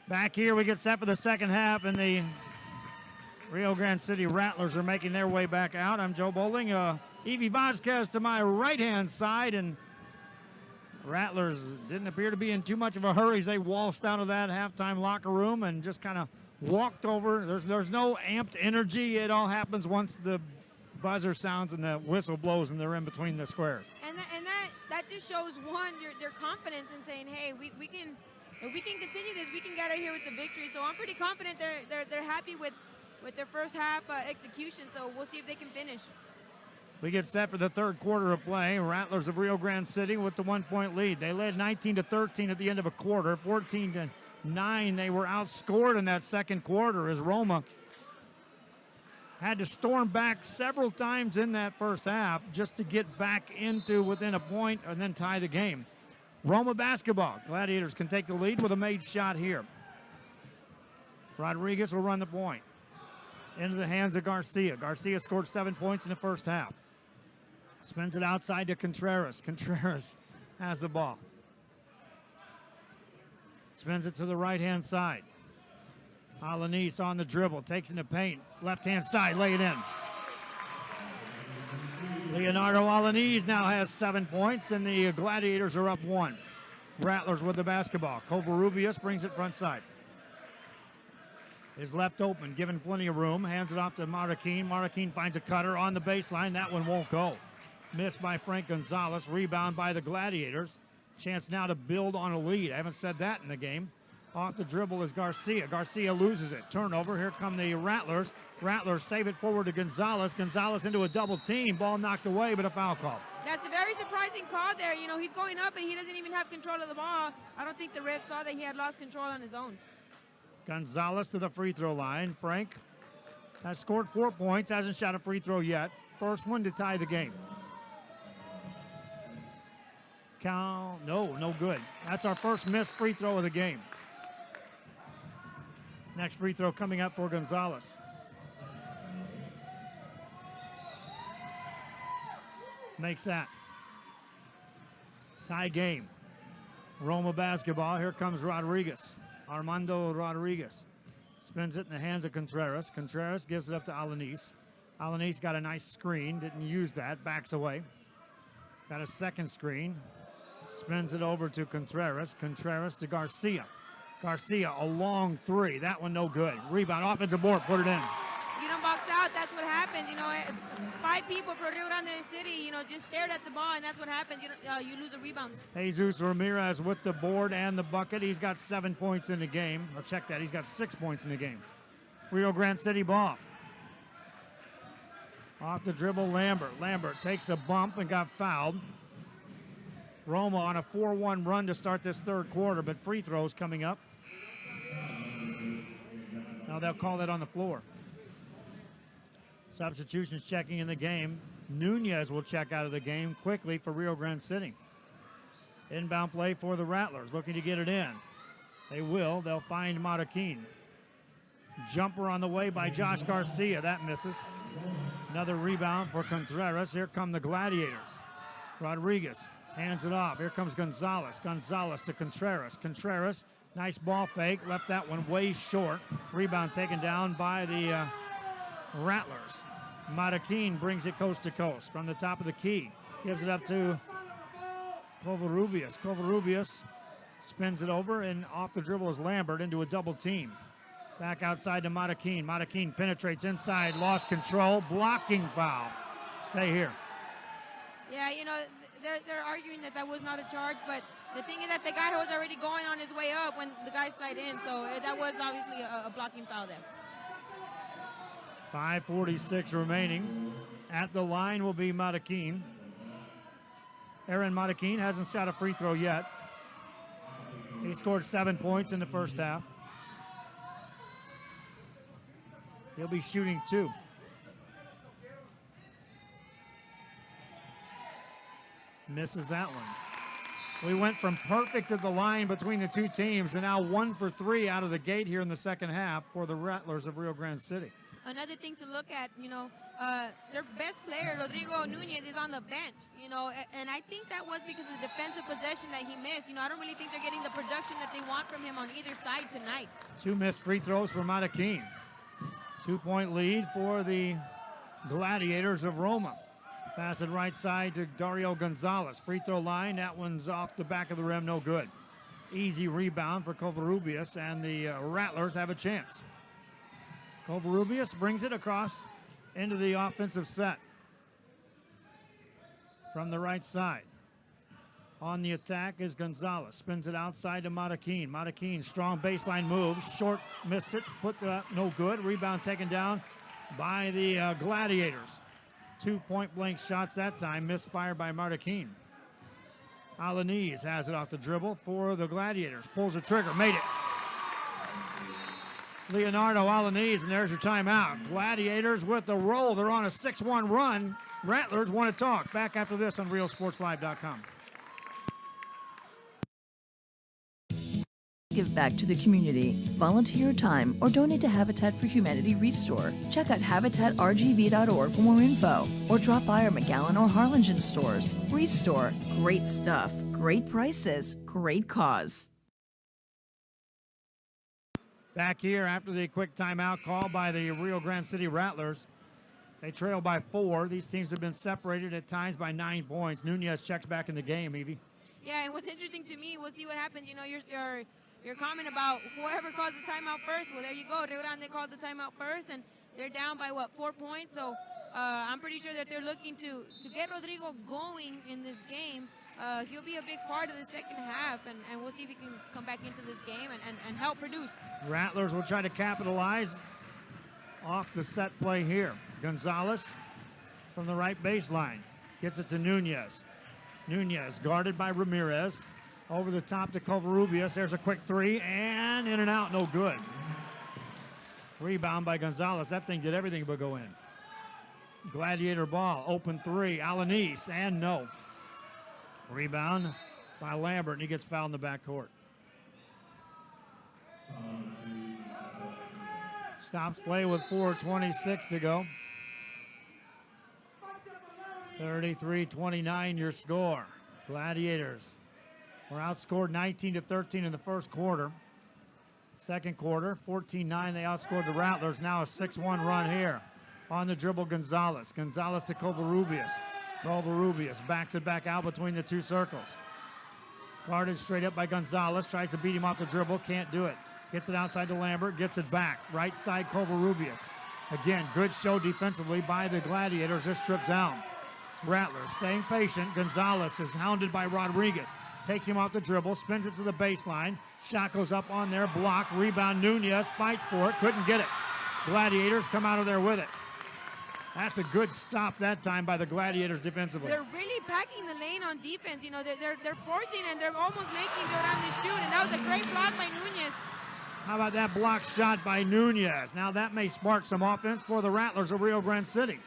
Back here, we get set for the second half, and the Rio Grande City Rattlers are making their way back out. I'm Joe Bowling. Evie Vasquez to my right-hand side, and Rattlers didn't appear to be in too much of a hurry as they waltzed out of that halftime locker room and just kind of walked over. There's no amped energy. It all happens once the buzzer sounds and the whistle blows and they're in between the squares. And that just shows, one, their confidence in saying, hey, we can. If we can continue this, we can get out of here with the victory. So I'm pretty confident they're happy with their first half execution. So we'll see if they can finish. We get set for the third quarter of play. Rattlers of Rio Grande City with the 1 point lead. They led 19-13 at the end of a quarter. 14-9. They were outscored in that second quarter as Roma had to storm back several times in that first half just to get back into within a point and then tie the game. Roma basketball. Gladiators can take the lead with a made shot here. Rodriguez will run the point. Into the hands of Garcia. Garcia scored 7 points in the first half. Spins it outside to Contreras. Contreras has the ball. Spins it to the right-hand side. Alanis on the dribble, takes in the paint, left-hand side, lay it in. Leonardo Alanis now has 7 points, and the Gladiators are up 1. Rattlers with the basketball. Covarrubias brings it front side. Is left open, given plenty of room. Hands it off to Marroquin. Marroquin finds a cutter on the baseline. That one won't go. Missed by Frank Gonzalez. Rebound by the Gladiators. Chance now to build on a lead. I haven't said that in the game. Off the dribble is Garcia. Garcia loses it. Turnover. Here come the Rattlers. Rattlers save it forward to Gonzalez. Gonzalez into a double team. Ball knocked away, but a foul call. That's a very surprising call there. You know, he's going up and he doesn't even have control of the ball. I don't think the ref saw that he had lost control on his own. Gonzalez to the free throw line. Frank has scored 4 points, hasn't shot a free throw yet. First one to tie the game. No good. That's our first missed free throw of the game. Next free throw coming up for Gonzalez. Makes that. Tie game. Roma basketball. Here comes Rodriguez. Armando Rodriguez spins it in the hands of Contreras. Contreras gives it up to Alanis. Alanis got a nice screen, didn't use that, backs away. Got a second screen, spins it over to Contreras. Contreras to Garcia. Garcia, a long three. That one no good. Rebound, offensive board, put it in. You don't box out, that's what happens. You know, 5 people for Rio Grande City, you know, just stared at the ball, and that's what happens. You lose the rebounds. Jesus Ramirez with the board and the bucket. He's got 7 points in the game. Or check that, he's got 6 points in the game. Rio Grande City ball. Off the dribble, Lambert. Lambert takes a bump and got fouled. Roma on a 4-1 run to start this third quarter, but free throws coming up. Now they'll call that on the floor. Substitutions checking in the game. Nunez will check out of the game quickly for Rio Grande City. Inbound play for the Rattlers, looking to get it in. They will. They'll find Marroquin. Jumper on the way by Josh Garcia. That misses. Another rebound for Contreras. Here come the Gladiators. Rodriguez hands it off. Here comes Gonzalez. Gonzalez to Contreras. Contreras, nice ball fake. Left that one way short. Rebound taken down by the Rattlers. Marroquin brings it coast to coast from the top of the key. Gives it up to Covarrubias. Covarrubias spins it over, and off the dribble is Lambert into a double team. Back outside to Marroquin. Marroquin penetrates inside, lost control, blocking foul. Stay here. Yeah, you know, they're arguing that that was not a charge, but the thing is that the guy was already going on his way up when the guy slid in, so that was obviously a blocking foul there. 5:46 remaining. At the line will be Marroquin. Aaron Marroquin hasn't shot a free throw yet. He scored 7 points in the first half. He'll be shooting 2. Misses that one. We went from perfect at the line between the two teams, and now 1 for 3 out of the gate here in the second half for the Rattlers of Rio Grande City. Another thing to look at, you know, their best player, Rodrigo Nunez, is on the bench, you know, and I think that was because of the defensive possession that he missed. You know, I don't really think they're getting the production that they want from him on either side tonight. 2 missed free throws for Marroquin. 2-point lead for the Gladiators of Roma. Pass it right side to Dario Gonzalez. Free throw line, that one's off the back of the rim, no good. Easy rebound for Covarrubias, and the Rattlers have a chance. Covarrubias brings it across into the offensive set from the right side. On the attack is Gonzalez. Spins it outside to Marroquin. Marroquin, strong baseline move. Short, missed it. Put the no good. Rebound taken down by the Gladiators. 2 point-blank shots that time. Misfired by Marroquin. Alanis has it off the dribble for the Gladiators. Pulls the trigger. Made it. Leonardo Alanis, and there's your timeout. Gladiators with the roll. They're on a 6-1 run. Rattlers want to talk. Back after this on RealSportsLive.com. Give back to the community, volunteer your time, or donate to Habitat for Humanity Restore. Check out HabitatRGV.org for more info, or drop by our McAllen or Harlingen stores. Restore, great stuff, great prices, great cause. Back here after the quick timeout call by the Rio Grande City Rattlers. They trail by 4. These teams have been separated at times by 9 points. Nunez checks back in the game, Evie. Yeah, and what's interesting to me, we'll see what happens. You know, your comment about whoever calls the timeout first. Well, there you go. Rio Grande called the timeout first, and they're down by, 4 points? So I'm pretty sure that they're looking to get Rodrigo going in this game. He'll be a big part of the second half, and we'll see if he can come back into this game and help produce. Rattlers will try to capitalize off the set play here. Gonzalez from the right baseline gets it to Nunez. Nunez guarded by Ramirez. Over the top to Covarrubias. There's a quick 3, and in and out, no good. Rebound by Gonzalez. That thing did everything but go in. Gladiator ball, open 3, Alanis, and no. Rebound by Lambert, and he gets fouled in the backcourt. Stops play with 4:26 to go. 33-29 your score. Gladiators were outscored 19-13 in the first quarter. Second quarter, 14-9, they outscored the Rattlers. Now a 6-1 run here. On the dribble, Gonzalez. Gonzalez to Covarrubias. Covarrubias backs it back out between the two circles. Guarded straight up by Gonzalez. Tries to beat him off the dribble. Can't do it. Gets it outside to Lambert. Gets it back. Right side, Covarrubias. Again, good show defensively by the Gladiators. This trip down. Rattlers staying patient. Gonzalez is hounded by Rodriguez. Takes him off the dribble. Spins it to the baseline. Shot goes up on there. Block. Rebound. Nunez fights for it. Couldn't get it. Gladiators come out of there with it. That's a good stop that time by the Gladiators defensively. They're really packing the lane on defense. You know, they're forcing and they're almost making Rio Grande shoot. And that was a great block by Nunez. How about that block shot by Nunez? Now that may spark some offense for the Rattlers of Rio Grande City.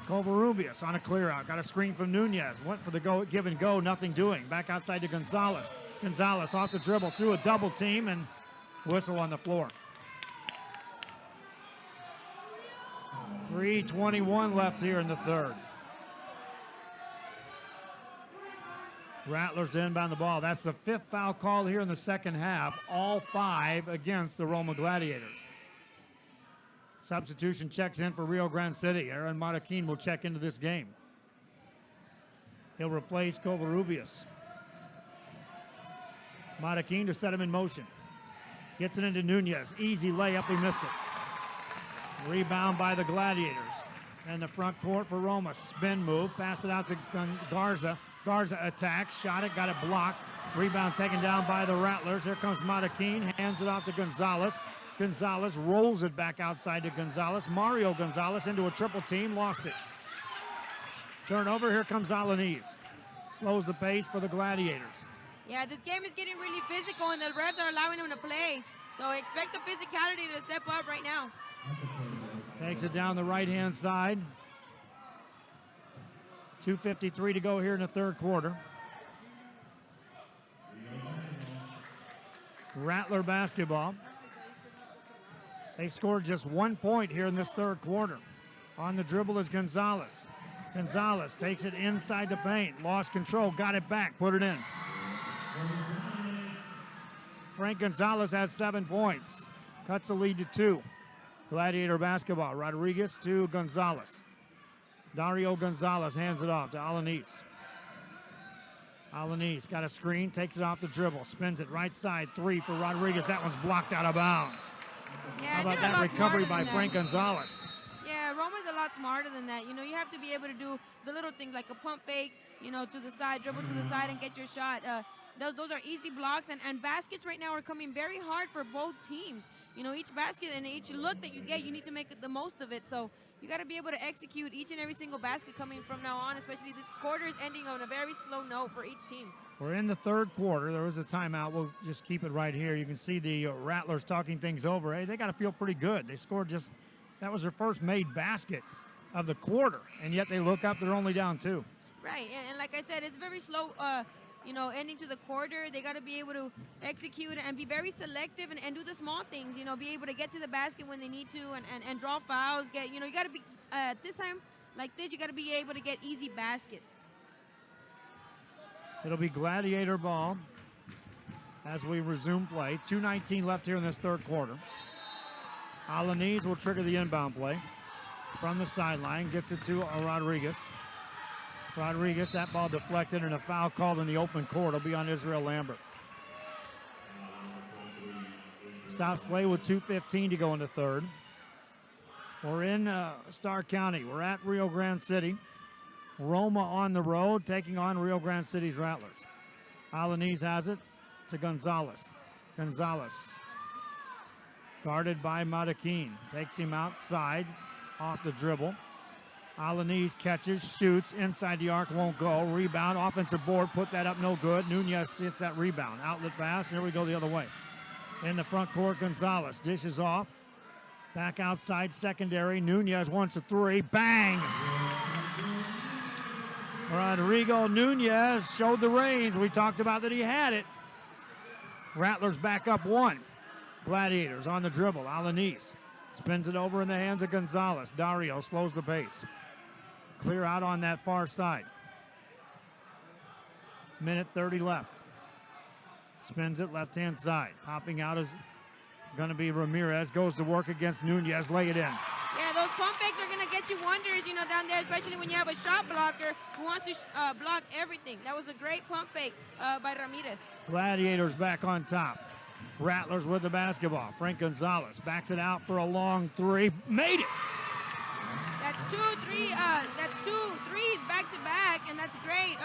Covarrubias on a clear out. Got a screen from Nunez. Went for the go, give and go. Nothing doing. Back outside to Gonzalez. Gonzalez off the dribble through a double team and whistle on the floor. 3:21 left here in the third. Rattlers to inbound the ball. That's the 5th foul call here in the second half. All 5 against the Roma Gladiators. Substitution checks in for Rio Grande City. Aaron Marroquin will check into this game. He'll replace Covarrubias. Marroquin to set him in motion. Gets it into Nunez. Easy layup. He missed it. Rebound by the Gladiators. And the front court for Roma. Spin move. Pass it out to Garza. Garza attacks. Shot it. Got it blocked. Rebound taken down by the Rattlers. Here comes Marroquin. Hands it off to Gonzalez. Gonzalez rolls it back outside to Gonzalez. Mario Gonzalez into a triple team. Lost it. Turnover. Here comes Alanis. Slows the pace for the Gladiators. Yeah, this game is getting really physical, and the refs are allowing them to play. So expect the physicality to step up right now. Takes it down the right-hand side. 2:53 to go here in the third quarter. Rattler basketball. They scored just 1 point here in this third quarter. On the dribble is Gonzalez. Gonzalez takes it inside the paint. Lost control. Got it back. Put it in. Frank Gonzalez has 7 points. Cuts the lead to 2. Gladiator basketball. Rodriguez to Gonzalez. Dario Gonzalez hands it off to Alanis. Alanis got a screen, takes it off the dribble, spins it right side, 3 for Rodriguez. That one's blocked out of bounds. Yeah, how about that recovery by Frank Gonzalez? Yeah, Roma's a lot smarter than that. You know, you have to be able to do the little things like a pump fake, you know, to the side, dribble to the side and get your shot. Those are easy blocks, and baskets right now are coming very hard for both teams. You know, each basket and each look that you get, you need to make the most of it. So you got to be able to execute each and every single basket coming from now on, especially this quarter is ending on a very slow note for each team. We're in the third quarter. There was a timeout. We'll just keep it right here. You can see the Rattlers talking things over. Hey, they got to feel pretty good. They scored that was their first made basket of the quarter, and yet they look up, they're only down 2. Right, and like I said, it's very slow, you know, ending to the quarter. They got to be able to execute and be very selective and do the small things, you know, be able to get to the basket when they need to and draw fouls. You know, you got to be, at this time like this, you got to be able to get easy baskets. It'll be Gladiator ball. as we resume play. 2:19 left here in this third quarter. Alanis will trigger the inbound play from the sideline, gets it to Rodriguez. Rodriguez, that ball deflected and a foul called in the open court. It'll be on Israel Lambert. Stops play with 2:15 to go into third. We're in Starr County. We're at Rio Grande City. Roma on the road, taking on Rio Grande City's Rattlers. Alanis has it to Gonzalez. Gonzalez, guarded by Madakin, takes him outside off the dribble. Alanis catches, shoots, inside the arc, won't go. Rebound, offensive board, put that up, no good. Nunez hits that rebound. Outlet pass, here we go the other way. In the front court, Gonzalez dishes off. Back outside, secondary. Nunez wants a three. Bang! Rodrigo Nunez showed the range. We talked about that he had it. Rattlers back up one. Gladiators on the dribble. Alanis spins it over in the hands of Gonzalez. Dario slows the pace. Clear out on that far side. Minute 30 left. Spins it left-hand side. Popping out is going to be Ramirez. Goes to work against Nunez. Lay it in. Yeah, those pump fakes are going to get you wonders, down there, especially when you have a shot blocker who wants to block everything. That was a great pump fake by Ramirez. Gladiators back on top. Rattlers with the basketball. Frank Gonzalez backs it out for a long three. Made it! That's two threes back to back, and that's great.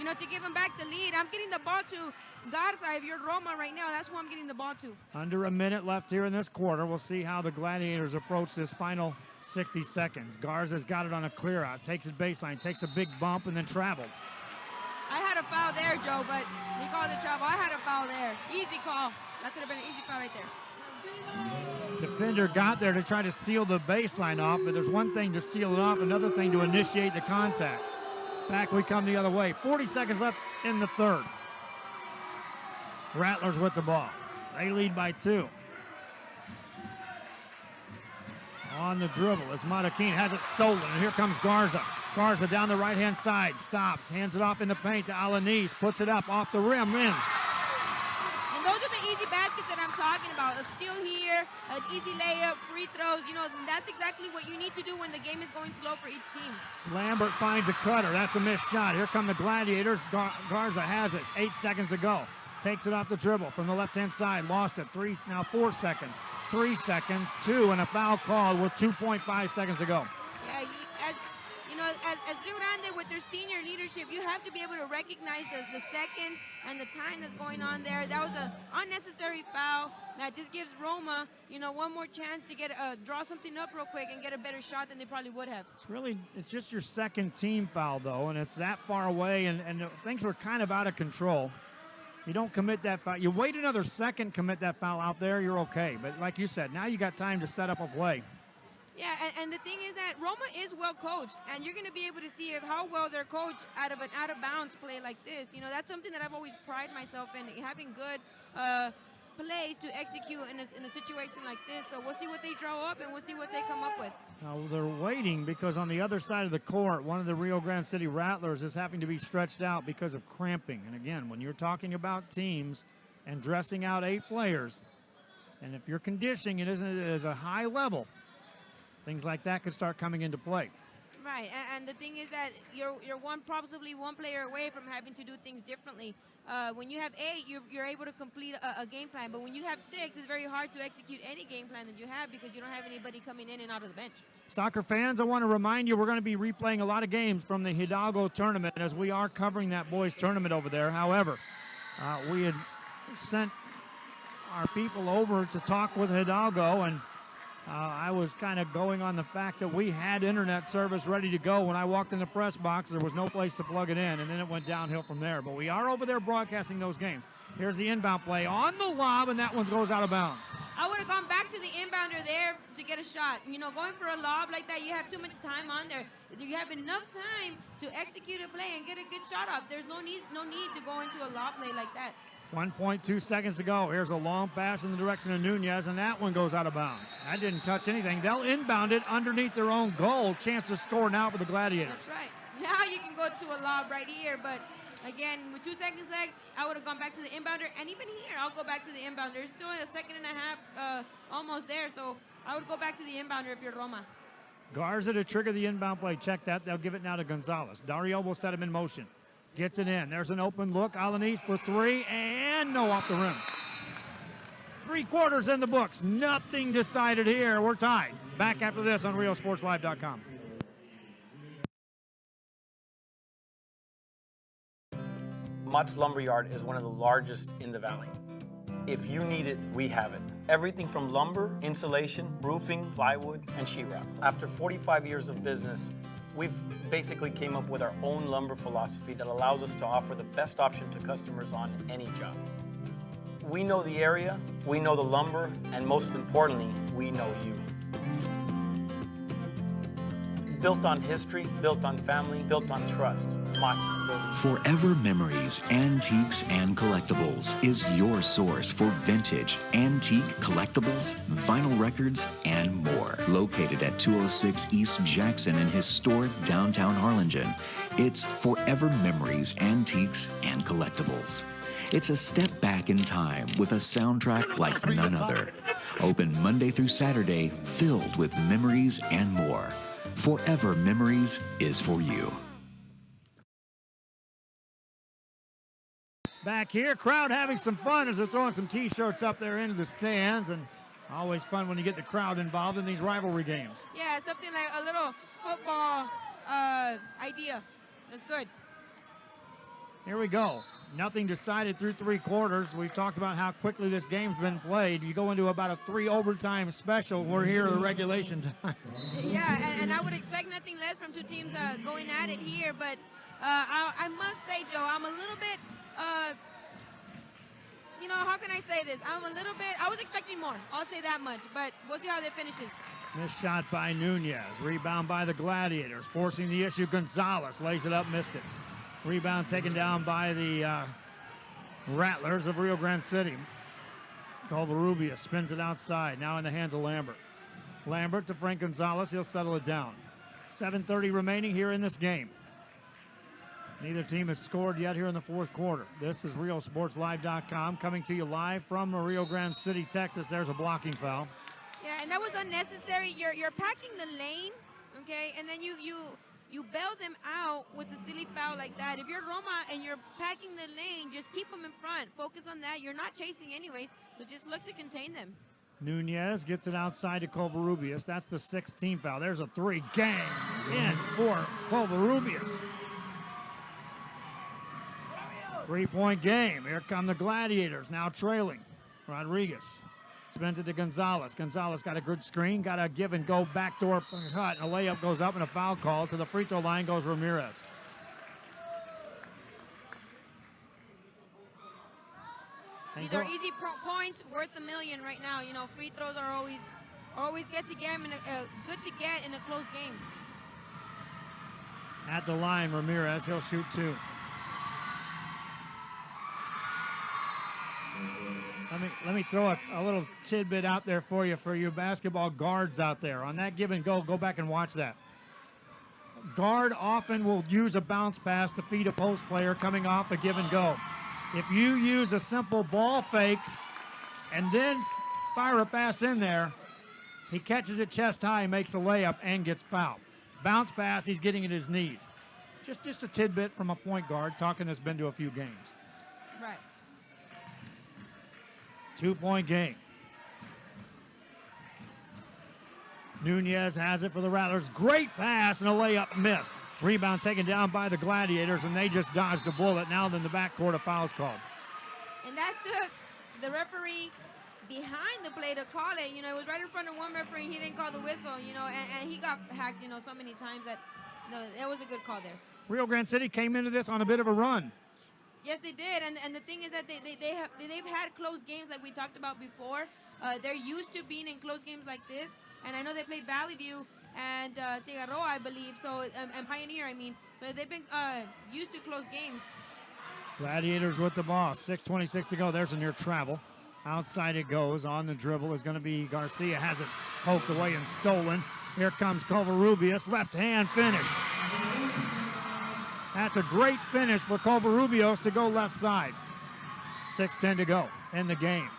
To give him back the lead. I'm getting the ball to Garza. If you're Roma right now, that's who I'm getting the ball to. Under a minute left here in this quarter. We'll see how the Gladiators approach this final 60 seconds. Garza's got it on a clear out. Takes it baseline, takes a big bump, and then traveled. I had a foul there, Joe, but they called the travel. I had a foul there. Easy call. That could have been an easy foul right there. Defender got there to try to seal the baseline off, but there's one thing to seal it off, another thing to initiate the contact. Back we come the other way. 40 seconds left in the third. Rattlers with the ball. They lead by 2. On the dribble as Madakin has it stolen, and here comes Garza. Garza down the right-hand side, stops, hands it off in the paint to Alanis, puts it up off the rim, in. And those are the easy baskets that I'm talking about. A steal here, an easy layup, free throws. That's exactly what you need to do when the game is going slow for each team. Lambert finds a cutter. That's a missed shot. Here come the Gladiators. Garza has it. 8 seconds to go. Takes it off the dribble from the left-hand side. Lost it. 4 seconds. 3 seconds. 2, and a foul called with 2.5 seconds to go. Yeah, as Rio Grande with their senior leadership, you have to be able to recognize the seconds and the time that's going on there. That was an unnecessary foul that just gives Roma, one more chance to get draw something up real quick and get a better shot than they probably would have. It's just your second team foul, though, and it's that far away, and things were kind of out of control. You don't commit that foul. You wait another second, commit that foul out there, you're okay. But like you said, now you got time to set up a play. Yeah, and the thing is that Roma is well coached, and you're going to be able to see how well they're coached out of an out-of-bounds play like this. That's something that I've always prided myself in, having good plays to execute in a situation like this. So we'll see what they draw up, and we'll see what they come up with. Now they're waiting because on the other side of the court, one of the Rio Grande City Rattlers is having to be stretched out because of cramping. And again, when you're talking about teams and dressing out 8 players, and if you're conditioning it isn't at a high level, things like that could start coming into play. Right, and the thing is that you're possibly one player away from having to do things differently. When you have 8, you're able to complete a game plan, but when you have 6, it's very hard to execute any game plan that you have because you don't have anybody coming in and out of the bench. Soccer fans, I want to remind you we're going to be replaying a lot of games from the Hidalgo tournament as we are covering that boys tournament over there. However, we had sent our people over to talk with Hidalgo, and I was kind of going on the fact that we had internet service ready to go. When I walked in the press box, there was no place to plug it in, and then it went downhill from there. But we are over there broadcasting those games. Here's the inbound play on the lob, and that one goes out of bounds. I would have gone back to the inbounder there to get a shot. Going for a lob like that, you have too much time on there. You have enough time to execute a play and get a good shot up. There's no need to go into a lob play like that. 1.2 seconds to go. Here's a long pass in the direction of Nunez, and that one goes out of bounds. That didn't touch anything. They'll inbound it underneath their own goal. Chance to score now for the Gladiators. That's right. Now you can go to a lob right here, but Again, with 2 seconds left, I would have gone back to the inbounder. And even here, I'll go back to the inbounder. There's still a second and a half almost there. So I would go back to the inbounder if you're Roma. Garza to trigger the inbound play. Check that. They'll give it now to Gonzalez. Dario will set him in motion. Gets it in. There's an open look. Alanis for three, and no off the rim. 3 quarters in the books. Nothing decided here. We're tied. Back after this on RioSportsLive.com. Mott's Lumberyard is one of the largest in the valley. If you need it, we have it. Everything from lumber, insulation, roofing, plywood, and sheetrock. After 45 years of business, we've basically came up with our own lumber philosophy that allows us to offer the best option to customers on any job. We know the area, we know the lumber, and most importantly, we know you. Built on history, built on family, built on trust. Mott's. Forever Memories, Antiques, and Collectibles is your source for vintage, antique collectibles, vinyl records, and more. Located at 206 East Jackson in historic downtown Harlingen, it's Forever Memories, Antiques, and Collectibles. It's a step back in time with a soundtrack like none other. Open Monday through Saturday, filled with memories and more. Forever Memories is for you. Back here, crowd having some fun as they're throwing some T-shirts up there into the stands, and always fun when you get the crowd involved in these rivalry games. Yeah, something like a little football idea. That's good. Here we go. Nothing decided through 3 quarters. We've talked about how quickly this game's been played. You go into about a 3 overtime special. We're here at regulation time. Yeah, and I would expect nothing less from 2 teams going at it here. But I must say, Joe, I'm a little bit, how can I say this? I was expecting more. I'll say that much. But we'll see how that finishes. Missed shot by Nunez. Rebound by the Gladiators. Forcing the issue, Gonzalez lays it up, missed it. Rebound taken down by the Rattlers of Rio Grande City. Covarrubias spins it outside, now in the hands of Lambert. Lambert to Frank Gonzalez, he'll settle it down. 7:30 remaining here in this game. Neither team has scored yet here in the 4th quarter. This is RioSportsLive.com coming to you live from Rio Grande City, Texas. There's a blocking foul. Yeah, and that was unnecessary. You're packing the lane, okay, and then you bail them out with a silly foul like that. If you're Roma and you're packing the lane, just keep them in front. Focus on that. You're not chasing anyways, so just look to contain them. Nunez gets it outside to Covarrubias. That's the 16th foul. There's a 3. Gang in for Covarrubias. 3-point game. Here come the Gladiators, now trailing. Rodriguez spins it to Gonzalez. Gonzalez got a good screen, got a give and go backdoor cut, and a layup goes up and a foul call. To the free throw line goes Ramirez. These are easy points worth $1 million right now. You know, free throws are always good to get in a close game. At the line, Ramirez, he'll shoot 2. Let me throw a little tidbit out there for you basketball guards out there. On that give and go back and watch that. Guard often will use a bounce pass to feed a post player coming off a give and go. If you use a simple ball fake and then fire a pass in there, he catches it chest high, makes a layup, and gets fouled. Bounce pass, he's getting at his knees. Just a tidbit from a point guard talking that's been to a few games. Right. 2-point game. Nunez has it for the Rattlers. Great pass and a layup missed. Rebound taken down by the Gladiators, and they just dodged a bullet. Now in the backcourt, a foul's called. And that took the referee behind the play to call it. You know, it was right in front of one referee. He didn't call the whistle, you know, and he got hacked, you know, so many times that, no, that was a good call there. Rio Grande City came into this on a bit of a run. Yes, they did, and the thing is that they've had close games like we talked about before. They're used to being in close games like this, and I know they played Valley View and Cigarroa, I believe, so and Pioneer, I mean, so they've been used to close games. Gladiators with the ball, 6:26 to go. There's a near travel. Outside it goes. On the dribble is going to be Garcia. Has it poked away and stolen. Here comes Covarrubias. Left hand finish. that's a great finish for Covarrubias to go left side. 6:10 to go in the game.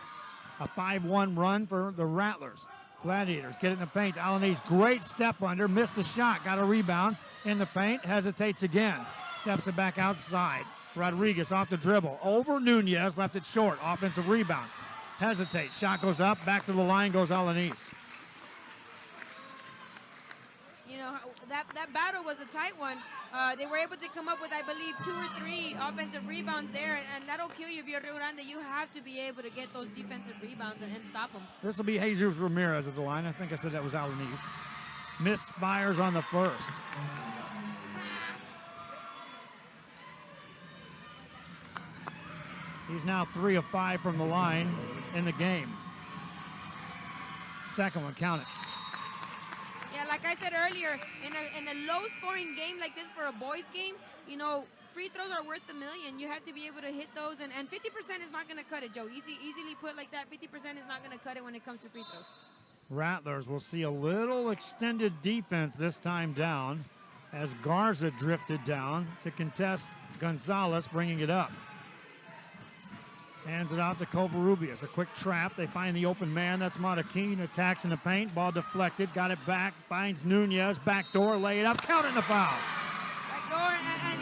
A 5-1 run for the Rattlers. Gladiators get it in the paint. Alanis, great step under, missed a shot, got a rebound in the paint, hesitates again, steps it back outside. Rodriguez off the dribble, over Nunez, left it short, offensive rebound. Hesitates, shot goes up, back to the line goes Alanis. You know, that battle was a tight one. They were able to come up with, I believe, 2 or 3 offensive rebounds there, and that'll kill you if you're Rio Grande. You have to be able to get those defensive rebounds and stop them. This will be Jesus Ramirez at the line. I think I said that was Alanis. Misfires on the first. He's now 3 of 5 from the line in the game. Second one, count it. Yeah, like I said earlier, in a low-scoring game like this for a boys game, you know, free throws are worth $1 million. You have to be able to hit those, and 50% is not going to cut it, Joe. Easily put like that, 50% is not going to cut it when it comes to free throws. Rattlers will see a little extended defense this time down as Garza drifted down to contest Gonzalez, bringing it up. Hands it off to Covarrubias. A quick trap. They find the open man. That's Marroquin. Attacks in the paint. Ball deflected. Got it back. Finds Nunez. Backdoor. Lay it up. Counting the foul. Backdoor, and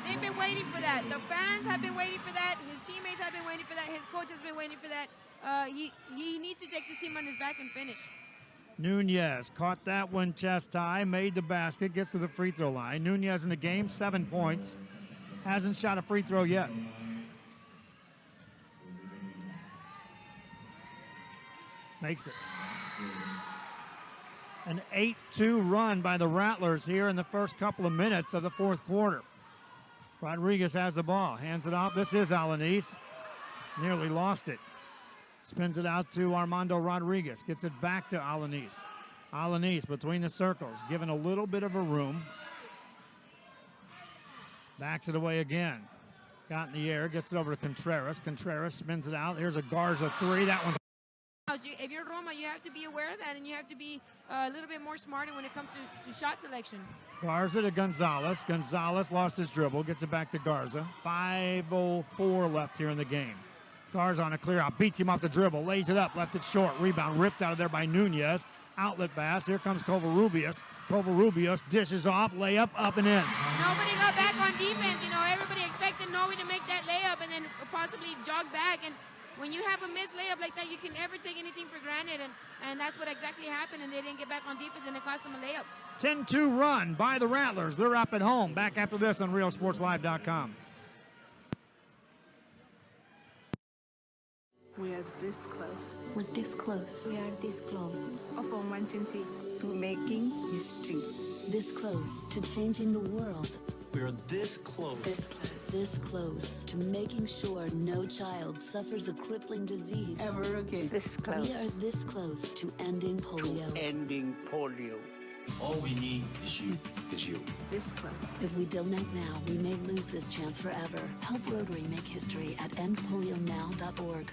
they've been waiting for that. The fans have been waiting for that. His teammates have been waiting for that. His coach has been waiting for that. He needs to take this team on his back and finish. Nunez caught that one chest high. Made the basket. Gets to the free throw line. Nunez in the game. 7 points. Hasn't shot a free throw yet. Makes it. An 8-2 run by the Rattlers here in the first couple of minutes of the fourth quarter. Rodriguez has the ball, hands it off. This is Alanis. Nearly lost it. Spins it out to Armando Rodriguez. Gets it back to Alanis. Alanis between the circles, given a little bit of a room. Backs it away again. Got in the air, gets it over to Contreras. Contreras spins it out. Here's a Garza 3. That one's. If you're Roma, you have to be aware of that, and you have to be a little bit more smart when it comes to shot selection. Garza to Gonzalez. Gonzalez lost his dribble, gets it back to Garza. 5:04 left here in the game. Garza on a clear out, beats him off the dribble, lays it up, left it short. Rebound ripped out of there by Nunez. Outlet pass. Here comes Covarrubias. Covarrubias dishes off, layup up and in. Nobody got back on defense. You know, everybody expected Noe to make that layup and then possibly jog back. And when you have a missed layup like that, you can never take anything for granted, and that's what exactly happened, and they didn't get back on defense, and it cost them a layup. 10-2 run by the Rattlers. They're up at home. Back after this on RealSportsLive.com. We are this close. We're this close. We are this close of wanting to making history. This close to changing the world. We're this close. This close. This close to making sure no child suffers a crippling disease Ever again. This close. We are this close to ending polio. Ending polio. All we need is you. This close. If we don't act now, we may lose this chance forever. Help Rotary make history at endpolionow.org.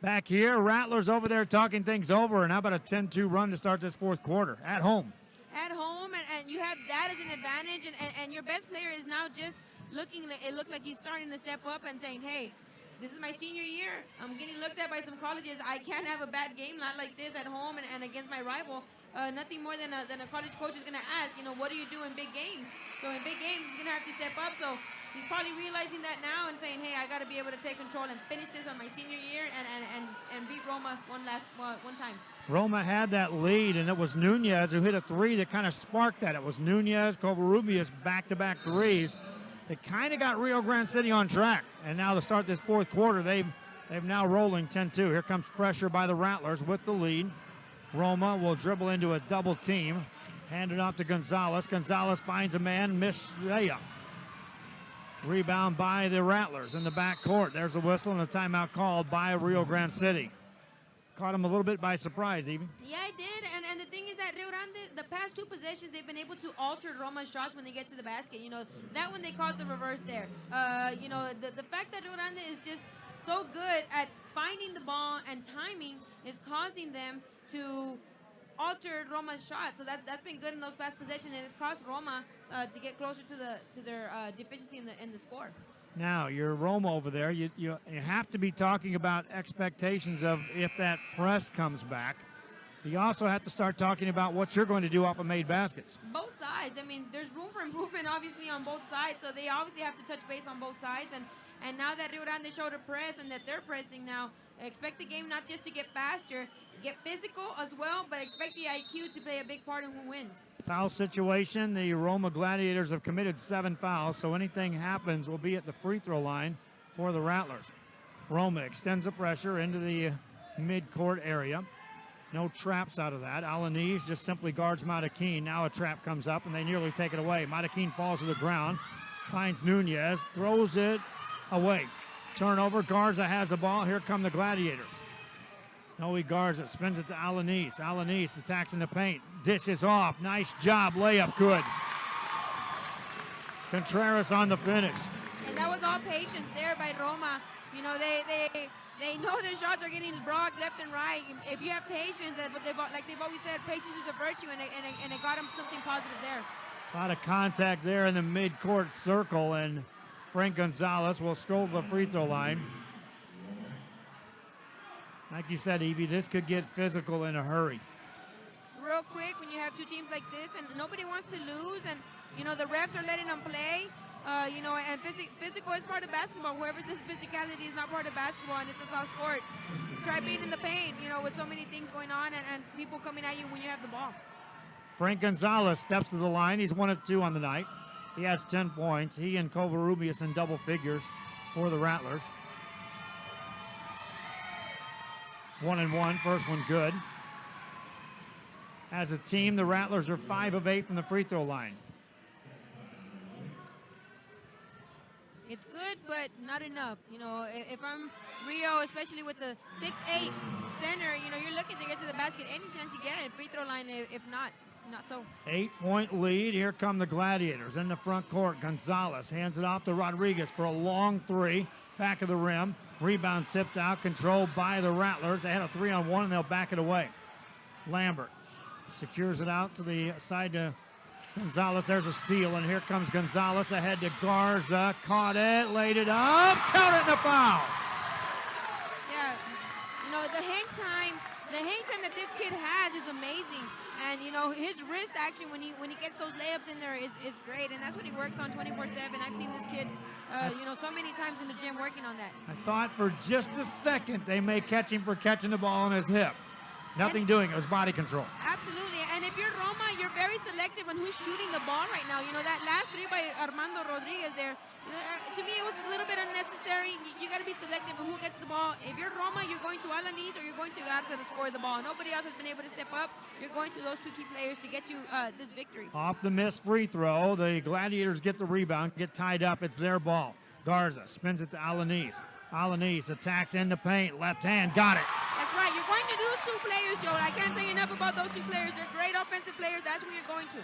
Back here, Rattlers over there talking things over, and how about a 10-2 run to start this fourth quarter at home? At home, and you have that as an advantage, and your best player is now just looking, it looks like he's starting to step up and saying, hey, this is my senior year. I'm getting looked at by some colleges. I can't have a bad game, not like this at home and against my rival. Nothing more than a college coach is going to ask, you know, what do you do in big games? So in big games, he's going to have to step up. So he's probably realizing that now and saying, hey, I got to be able to take control and finish this on my senior year and beat Roma one time. Roma had that lead, and it was Nunez who hit a 3 that kind of sparked that. It was Nunez, Covarrubias, back-to-back threes. It kind of got Rio Grande City on track. And now to start this fourth quarter, they've now rolling 10-2. Here comes pressure by the Rattlers with the lead. Roma will dribble into a double team. Hand it off to Gonzalez. Gonzalez finds a man, missed layup. Rebound by the Rattlers in the backcourt. There's a whistle and a timeout called by Rio Grande City. Caught him a little bit by surprise, even. Yeah, I did. And the thing is that Rio Grande, the past 2 possessions, they've been able to alter Roma's shots when they get to the basket. You know, that one they caught the reverse there. You know, the fact that Rio Grande is just so good at finding the ball and timing is causing them to altered Roma's shot. So that's been good in those past possessions, and it's caused Roma to get closer to their deficiency in the score. Now, you're Roma over there. You have to be talking about expectations of if that press comes back. You also have to start talking about what you're going to do off of made baskets. Both sides. I mean, there's room for improvement, obviously, on both sides. So they obviously have to touch base on both sides. And now that Rio Grande showed a press and that they're pressing now, expect the game not just to get faster, get physical as well, but expect the IQ to play a big part in who wins. Foul situation. The Roma Gladiators have committed 7 fouls, so anything happens will be at the free throw line for the Rattlers. Roma extends the pressure into the mid-court area. No traps out of that. Alanis just simply guards Matakin. Now a trap comes up, and they nearly take it away. Matakin falls to the ground, finds Nunez, throws it away. Turnover. Garza has the ball. Here come the Gladiators. Noe Garza spins it to Alanis. Alanis attacks in the paint. Dishes off. Nice job. Layup good. Contreras on the finish. And that was all patience there by Roma. You know, they know their shots are getting blocked left and right. If you have patience, but like they've always said, patience is a virtue, and it got them something positive there. A lot of contact there in the mid-court circle, and Frank Gonzalez will stroll the free throw line. Like you said, Evie, this could get physical in a hurry. Real quick, when you have two teams like this, and nobody wants to lose, and you know the refs are letting them play. You know, and physical is part of basketball. Whoever says physicality is not part of basketball and it's a soft sport, try being in the paint, you know, with so many things going on and people coming at you when you have the ball. Frank Gonzalez steps to the line. He's 1 of 2 on the night. He has 10 points. He and Covarrubias in double figures for the Rattlers. 1 and 1, first one good. As a team, the Rattlers are 5 of 8 from the free throw line. It's good, but not enough. You know, if I'm Rio, especially with the 6'8" center, you know, you're looking to get to the basket any chance you get. Free throw line, if not so. 8-point lead. Here come the Gladiators in the front court. Gonzalez hands it off to Rodriguez for a long 3. Back of the rim. Rebound tipped out, controlled by the Rattlers. They had a 3-on-1, and they'll back it away. Lambert secures it out to the side to Gonzalez. There's a steal, and here comes Gonzalez ahead to Garza. Caught it, laid it up, count it, and a foul. Yeah, you know, the hang time that this kid has is amazing. And, you know, his wrist action when he gets those layups in there is great, and that's what he works on 24/7. I've seen this kid, you know, so many times in the gym working on that. I thought for just a second they may catch him for catching the ball on his hip. Nothing doing, it was body control. Absolutely, and if you're Roma, you're very selective on who's shooting the ball right now. You know, that last 3 by Armando Rodriguez there, you know, to me it was a little bit unnecessary. You got to be selective on who gets the ball. If you're Roma, you're going to Alanis or you're going to Garza to score the ball. Nobody else has been able to step up. You're going to those 2 key players to get you this victory. Off the missed free throw, the Gladiators get the rebound, get tied up. It's their ball. Garza spins it to Alanis. Alanis attacks in the paint. Left hand, got it. That's right. You're going to lose 2 players, Joel. I can't say enough about those 2 players. They're great offensive players. That's where you're going to.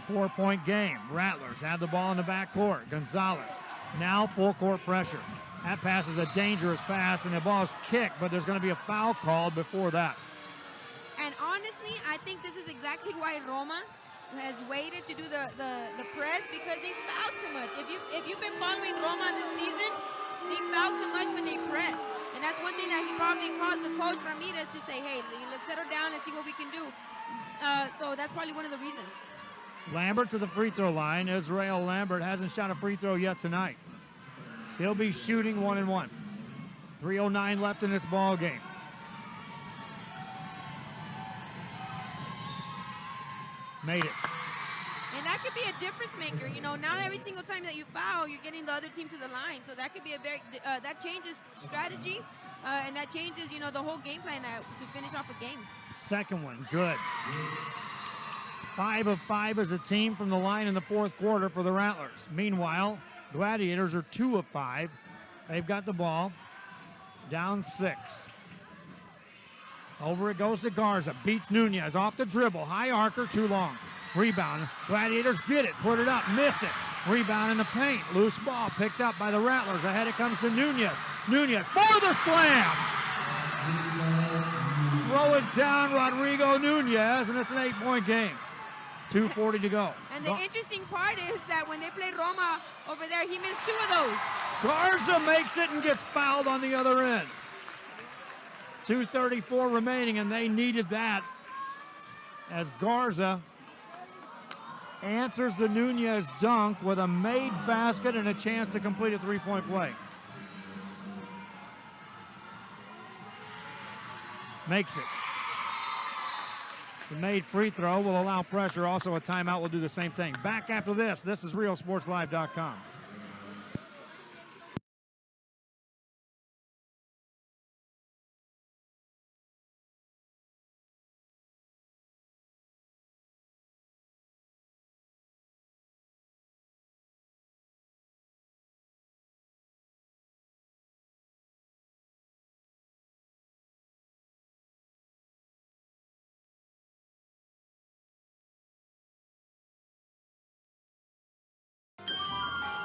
4-point game. Rattlers have the ball in the backcourt. Gonzalez now full court pressure. That pass is a dangerous pass, and the ball is kicked, but there's going to be a foul called before that. And honestly, I think this is exactly why Roma has waited to do the press, because they foul too much. If you've been following Roma this season, they foul too much when they press. And that's one thing that he probably caused the coach Ramirez to say, hey, let's settle down and see what we can do. So that's probably one of the reasons. Lambert to the free throw line. Israel Lambert hasn't shot a free throw yet tonight. He'll be shooting 1 and 1. 3:09 left in this ball game. Made it. And that could be a difference maker. You know, now every single time that you foul, you're getting the other team to the line. So that could be a very, that changes strategy, and that changes, you know, the whole game plan to finish off a game. Second one, good. 5 of 5 as a team from the line in the 4th quarter for the Rattlers. Meanwhile, Gladiators are 2 of 5. They've got the ball, down 6. Over it goes to Garza, beats Nunez off the dribble. High arcer, too long. Rebound, Gladiators get it, put it up, miss it. Rebound in the paint, loose ball picked up by the Rattlers. Ahead it comes to Nunez. Nunez for the slam! throw it down Rodrigo Nunez, and it's an 8-point game. 2:40 to go. And the interesting part is that when they played Roma over there, he missed 2 of those. Garza makes it and gets fouled on the other end. 2:34 remaining, and they needed that as Garza answers the Nunez dunk with a made basket and a chance to complete a 3-point play. Makes it. The made free throw will allow pressure. Also a timeout will do the same thing. Back after this. This is RealSportsLive.com.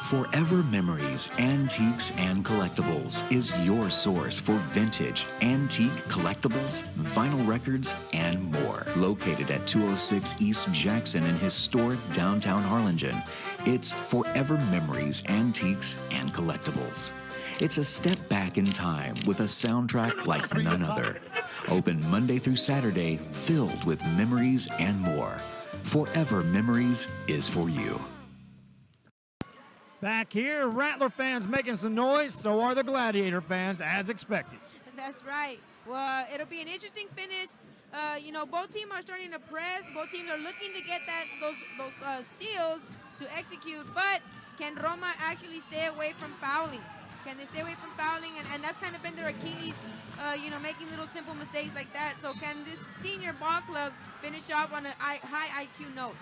Forever Memories, Antiques, and Collectibles is your source for vintage, antique collectibles, vinyl records, and more. Located at 206 East Jackson in historic downtown Harlingen, it's Forever Memories, Antiques, and Collectibles. It's a step back in time with a soundtrack like none other. Open Monday through Saturday, filled with memories and more. Forever Memories is for you. Back here, Rattler fans making some noise, so are the Gladiator fans, as expected. That's right. Well, it'll be an interesting finish. You know, both teams are starting to press. Both teams are looking to get those steals to execute, but can Roma actually stay away from fouling? Can they stay away from fouling? And that's kind of been their Achilles, you know, making little simple mistakes like that. So can this senior ball club finish off on a high IQ note?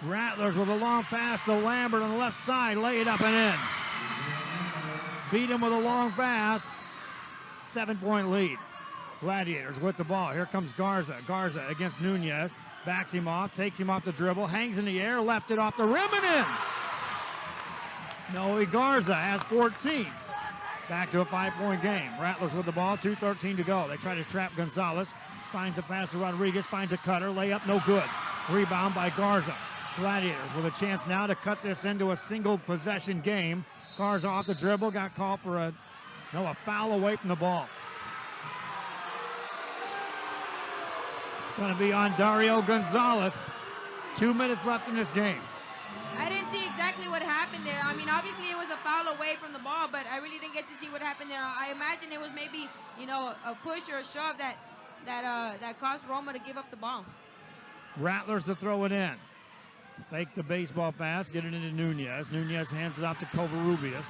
Rattlers with a long pass to Lambert on the left side, lay it up and in. Beat him with a long pass. 7-point lead. Gladiators with the ball. Here comes Garza. Garza against Nunez. Backs him off, takes him off the dribble, hangs in the air, left it off the rim and in. Noe Garza has 14. Back to a 5-point game. Rattlers with the ball, 2:13 to go. They try to trap Gonzalez. Finds a pass to Rodriguez, finds a cutter, layup, no good. Rebound by Garza. Gladiators with a chance now to cut this into a single possession game. Garza off the dribble, got called for a foul away from the ball. It's going to be on Dario Gonzalez. 2 minutes left in this game. I didn't see exactly what happened there. I mean, obviously it was a foul away from the ball, but I really didn't get to see what happened there. I imagine it was maybe, you know, a push or a shove that caused Roma to give up the ball. Rattlers to throw it in. Fake the baseball pass, get it into Nunez. Nunez hands it off to Covarrubias.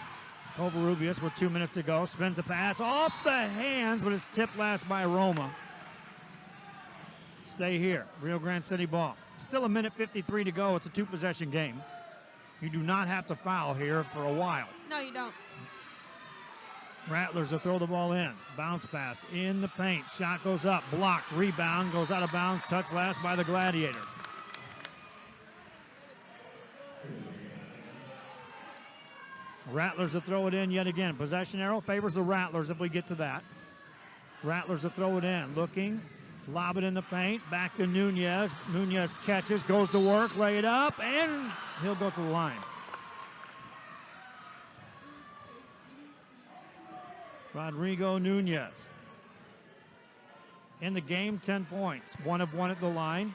Covarrubias with 2 minutes to go. Spins a pass off the hands, but it's tipped last by Roma. Stay here. Rio Grande City ball. Still a minute 53 to go. It's a 2-possession game. You do not have to foul here for a while. No, you don't. Rattlers to throw the ball in. Bounce pass in the paint. Shot goes up. Blocked. Rebound. Goes out of bounds. Touch last by the Gladiators. Rattlers to throw it in yet again. Possession arrow favors the Rattlers if we get to that. Rattlers to throw it in. Looking. Lob it in the paint. Back to Nunez. Nunez catches. Goes to work. Lay it up. And he'll go to the line. Rodrigo Nunez. In the game, 10 points. 1 of 1 at the line.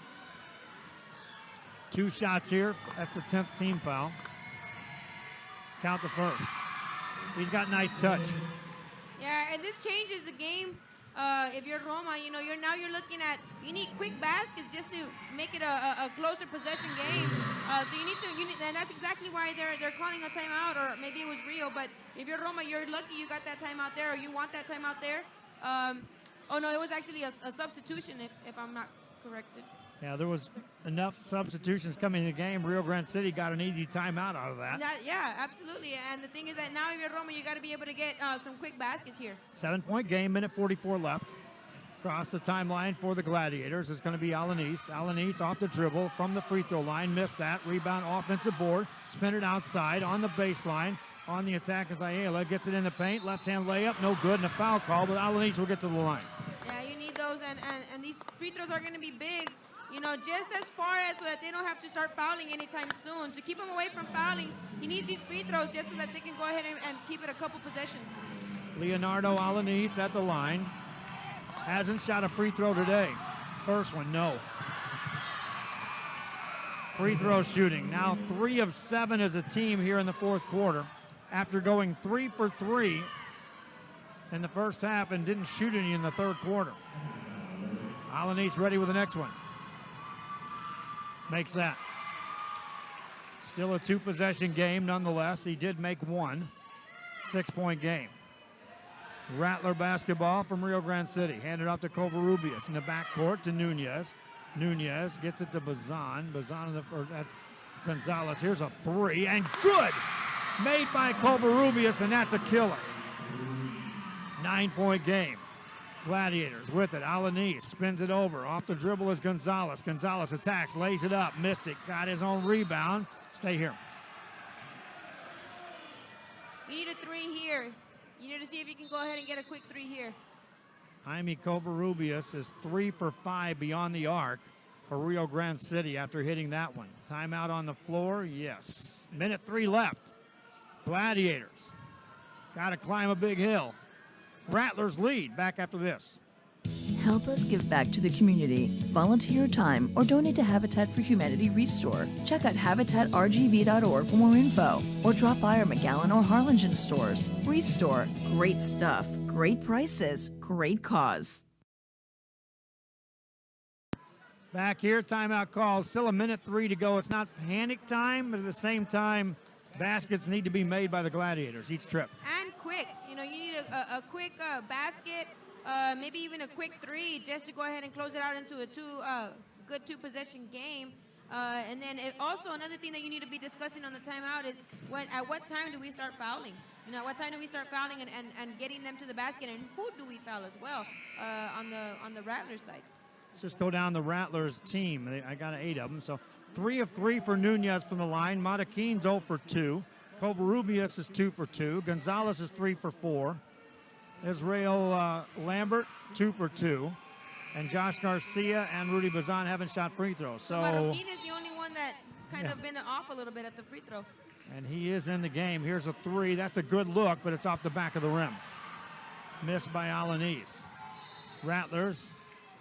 2 shots here. That's the 10th team foul. Count the first. He's got nice touch. Yeah, and this changes the game. If you're Roma, you know, you're looking at, you need quick baskets just to make it a closer possession game. So and that's exactly why they're calling a timeout, or maybe it was Rio. But if you're Roma, you're lucky you got that timeout there, or you want that timeout there. Oh no, it was actually a substitution, if I'm not corrected. Yeah, there was enough substitutions coming in the game. Rio Grande City got an easy timeout out of that. Yeah, absolutely. And the thing is that now if you're Roma, you got to be able to get some quick baskets here. 7-point game, minute 44 left. Across the timeline for the Gladiators is going to be Alanis. Alanis off the dribble from the free throw line. Missed that. Rebound, offensive board. Spin it outside on the baseline. On the attack is Ayala. Gets it in the paint. Left-hand layup. No good. And a foul call, but Alanis will get to the line. Yeah, you need those, and these free throws are going to be big, you know, just as far as so that they don't have to start fouling anytime soon. To keep them away from fouling, he needs these free throws just so that they can go ahead and keep it a couple possessions. Leonardo Alanis at the line. Hasn't shot a free throw today. First one, no. Free throw shooting. Now 3 of 7 as a team here in the fourth quarter after going 3 for 3 in the first half and didn't shoot any in the third quarter. Alanis ready with the next one. Makes that. Still a 2-possession game nonetheless. He did make one. 6-point game. Rattler basketball from Rio Grande City. Handed off to Covarrubias in the backcourt to Nunez. Nunez gets it to Bazan. Bazan, that's Gonzalez. Here's a 3, and good! Made by Covarrubias, and that's a killer. 9-point game. Gladiators with it. Alanis spins it over. Off the dribble is Gonzalez. Gonzalez attacks, lays it up, missed it, got his own rebound. Stay here. You need a 3 here. You need to see if you can go ahead and get a quick 3 here. Jaime Covarrubias is 3 for 5 beyond the arc for Rio Grande City after hitting that one. Timeout on the floor, yes. Minute 3 left. Gladiators got to climb a big hill. Rattlers lead back after this. Help us give back to the community. Volunteer your time or donate to Habitat for Humanity Restore. Check out habitatrgv.org for more info or drop by our McAllen or Harlingen stores. Restore, great stuff, great prices, great cause. Back here, timeout called. Still a minute 3 to go. It's not panic time, but at the same time, baskets need to be made by the Gladiators each trip. And quick. You know, you need a quick basket, maybe even a quick 3 just to go ahead and close it out into a good 2-possession game. And then also another thing that you need to be discussing on the timeout is at what time do we start fouling? You know, at what time do we start fouling and getting them to the basket, and who do we foul as well on the Rattlers side? Let's just go down the Rattlers team. I got 8 of them. So 3 of 3 for Nunez from the line. Mataquin's 0 for 2. Covarrubias is 2 for 2. Gonzalez is 3 for 4. Israel Lambert, 2 for 2. And Josh Garcia and Rudy Bazan haven't shot free throws. So Mataquin is the only one that's kind of been off a little bit at the free throw. And he is in the game. Here's a 3. That's a good look, but it's off the back of the rim. Missed by Alanis. Rattlers.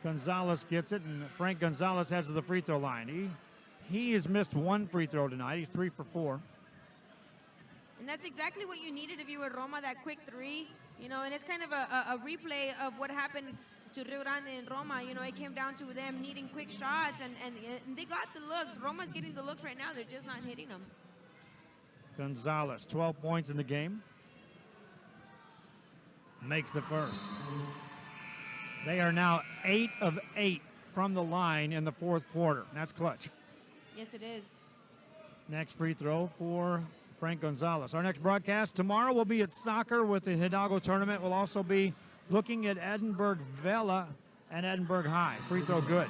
Gonzalez gets it, and Frank Gonzalez has the free throw line. He has missed 1 free throw tonight. He's 3 for 4. And that's exactly what you needed if you were Roma, that quick 3. You know, and it's kind of a replay of what happened to Rio Grande and Roma. You know, it came down to them needing quick shots, and they got the looks. Roma's getting the looks right now. They're just not hitting them. Gonzalez, 12 points in the game. Makes the first. They are now 8 of 8 from the line in the fourth quarter. That's clutch. Yes, it is. Next free throw for Frank Gonzalez. Our next broadcast tomorrow will be at soccer with the Hidalgo tournament. We'll also be looking at Edinburgh Vela and Edinburgh High. Free throw good.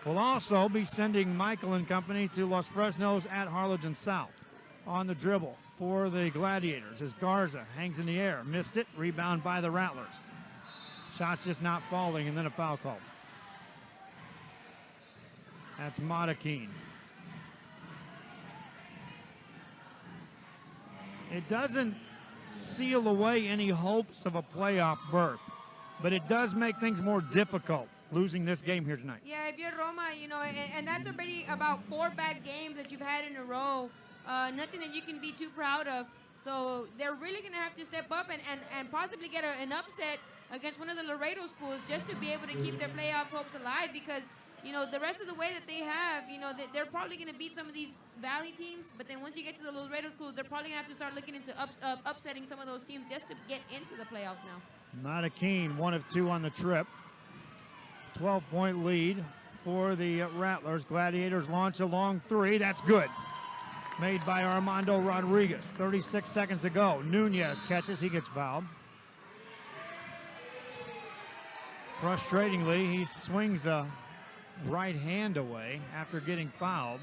We'll also be sending Michael and company to Los Fresnos at Harlingen South. On the dribble for the Gladiators as Garza hangs in the air. Missed it. Rebound by the Rattlers. Shots just not falling, and then a foul call. That's Mataquin. It doesn't seal away any hopes of a playoff berth, but it does make things more difficult losing this game here tonight. Yeah, if you're Roma, you know, and that's already about 4 bad games that you've had in a row. Nothing that you can be too proud of. So they're really going to have to step up and possibly get an upset against one of the Laredo schools just to be able to keep their playoff hopes alive, because, you know, the rest of the way that they have, you know, they're probably going to beat some of these Valley teams, but then once you get to the Laredo schools, they're probably going to have to start looking into upsetting some of those teams just to get into the playoffs now. Mataquin, 1 of 2 on the trip. 12-point lead for the Rattlers. Gladiators launch a long 3. That's good. Made by Armando Rodriguez. 36 seconds to go. Nunez catches. He gets fouled. Frustratingly, he swings a right hand away after getting fouled.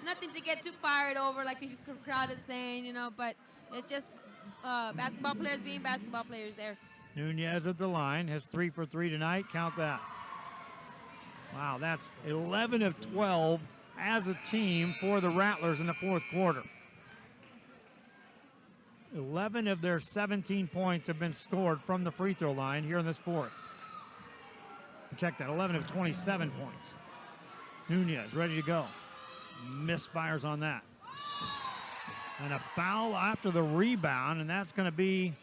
Nothing to get too fired over, like the crowd is saying, you know, but it's just basketball players being basketball players there. Nunez at the line, has 3 for 3 tonight. Count that. Wow, that's 11 of 12 as a team for the Rattlers in the fourth quarter. 11 of their 17 points have been scored from the free throw line here in this fourth. Check that, 11 of 27 points. Nunez ready to go. Misfires on that. And a foul after the rebound, and that's going to be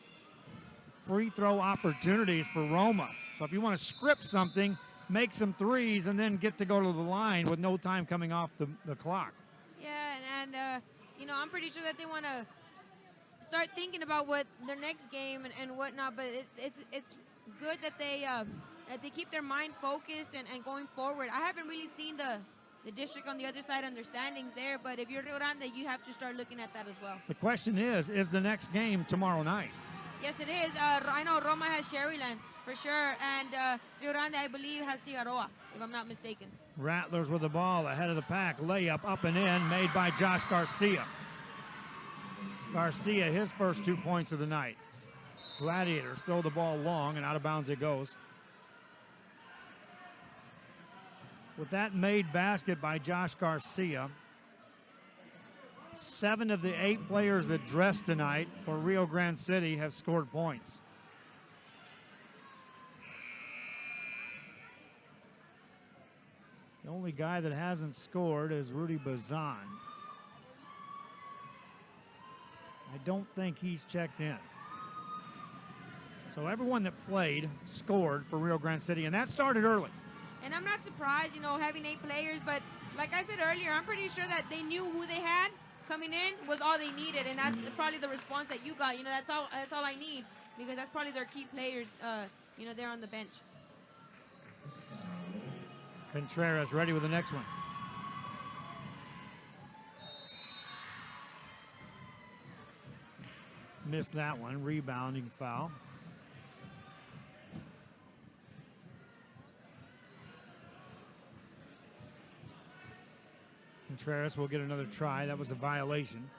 free throw opportunities for Roma. So if you want to script something, make some threes and then get to go to the line with no time coming off the clock. Yeah, and you know, I'm pretty sure that they want to start thinking about what their next game and whatnot, but it's good that they keep their mind focused and going forward. I haven't really seen the district on the other side understandings there, but if you're Rio Grande, you have to start looking at that as well. The question is the next game tomorrow night? Yes, it is. I know Roma has Sherryland for sure, and Rio Grande, I believe, has Cigarroa, if I'm not mistaken. Rattlers with the ball ahead of the pack. Layup up and in, made by Josh Garcia. Garcia, his first 2 points of the night. Gladiators throw the ball long, and out of bounds it goes. With that made basket by Josh Garcia, 7 of the 8 players that dressed tonight for Rio Grande City have scored points. The only guy that hasn't scored is Rudy Bazan. I don't think he's checked in. So everyone that played scored for Rio Grande City, and that started early. And I'm not surprised, you know, having 8 players, but like I said earlier, I'm pretty sure that they knew who they had coming in was all they needed, and that's probably the response that you got. You know, that's all I need, because that's probably their key players, you know, they're on the bench. Contreras ready with the next one. Missed that one, rebounding foul. Contreras will get another try. That was a violation.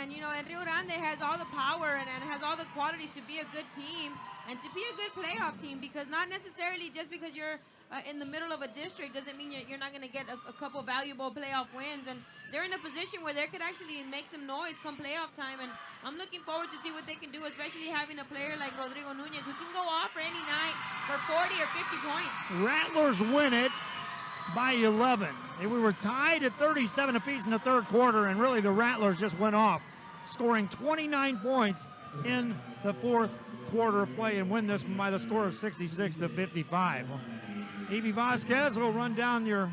And you know, and Rio Grande has all the power and has all the qualities to be a good team and to be a good playoff team, because not necessarily just because you're in the middle of a district doesn't mean you're not going to get a couple valuable playoff wins. And they're in a position where they could actually make some noise come playoff time. And I'm looking forward to see what they can do, especially having a player like Rodrigo Nunez who can go off for any night for 40 or 50 points. Rattlers win it by 11. And we were tied at 37 apiece in the third quarter, and really the Rattlers just went off, scoring 29 points in the fourth quarter of play and win this by the score of 66-55. Evie Vasquez will run down your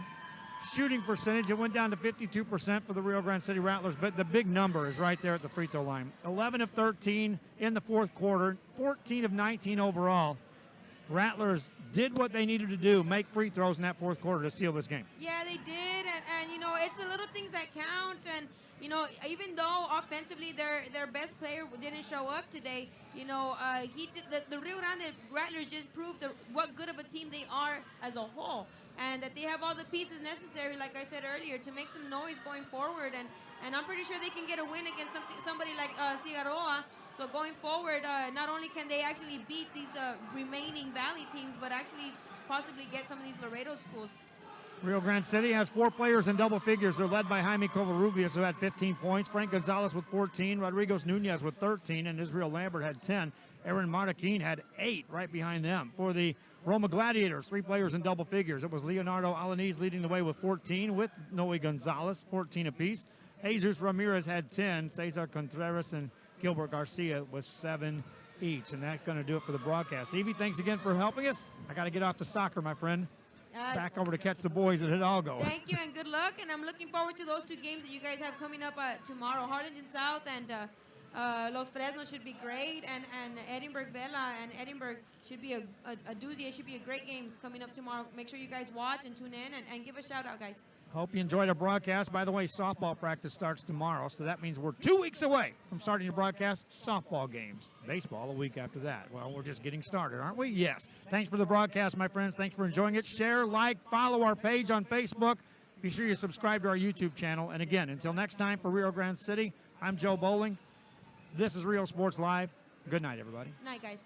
shooting percentage. It went down to 52% for the Rio Grande City Rattlers, but the big number is right there at the free throw line. 11 of 13 in the fourth quarter, 14 of 19 overall. Rattlers did what they needed to do, make free throws in that fourth quarter to seal this game. Yeah, they did, and you know, it's the little things that count. And you know, even though offensively their best player didn't show up today, you know, the Rio Grande Rattlers just proved what good of a team they are as a whole, and that they have all the pieces necessary, like I said earlier, to make some noise going forward. And I'm pretty sure they can get a win against somebody like Cigarroa. So going forward, not only can they actually beat these remaining Valley teams, but actually possibly get some of these Laredo schools. Rio Grande City has 4 players in double figures. They're led by Jaime Covarrubias, who had 15 points, Frank Gonzalez with 14, Rodrigo Nunez with 13, and Israel Lambert had 10. Aaron Marroquin had 8 right behind them. For the Roma Gladiators, 3 players in double figures. It was Leonardo Alaniz leading the way with 14, with Noe Gonzalez, 14 apiece. Jesus Ramirez had 10, Cesar Contreras and Gilbert Garcia was 7 each, and that's going to do it for the broadcast. Evie, thanks again for helping us. I got to get off to soccer, my friend. Back over to catch the boys at Hidalgo. Thank you and good luck, and I'm looking forward to those 2 games that you guys have coming up tomorrow. Harlingen South and Los Fresnos should be great, and Edinburgh Vela and Edinburgh should be a doozy. It should be a great games coming up tomorrow. Make sure you guys watch and tune in and give a shout out, guys. Hope you enjoyed our broadcast. By the way, softball practice starts tomorrow, so that means we're 2 weeks away from starting to broadcast softball games. Baseball a week after that. Well, we're just getting started, aren't we? Yes. Thanks for the broadcast, my friends. Thanks for enjoying it. Share, like, follow our page on Facebook. Be sure you subscribe to our YouTube channel. And again, until next time, for Rio Grande City, I'm Joe Bowling. This is Real Sports Live. Good night, everybody. Night, guys.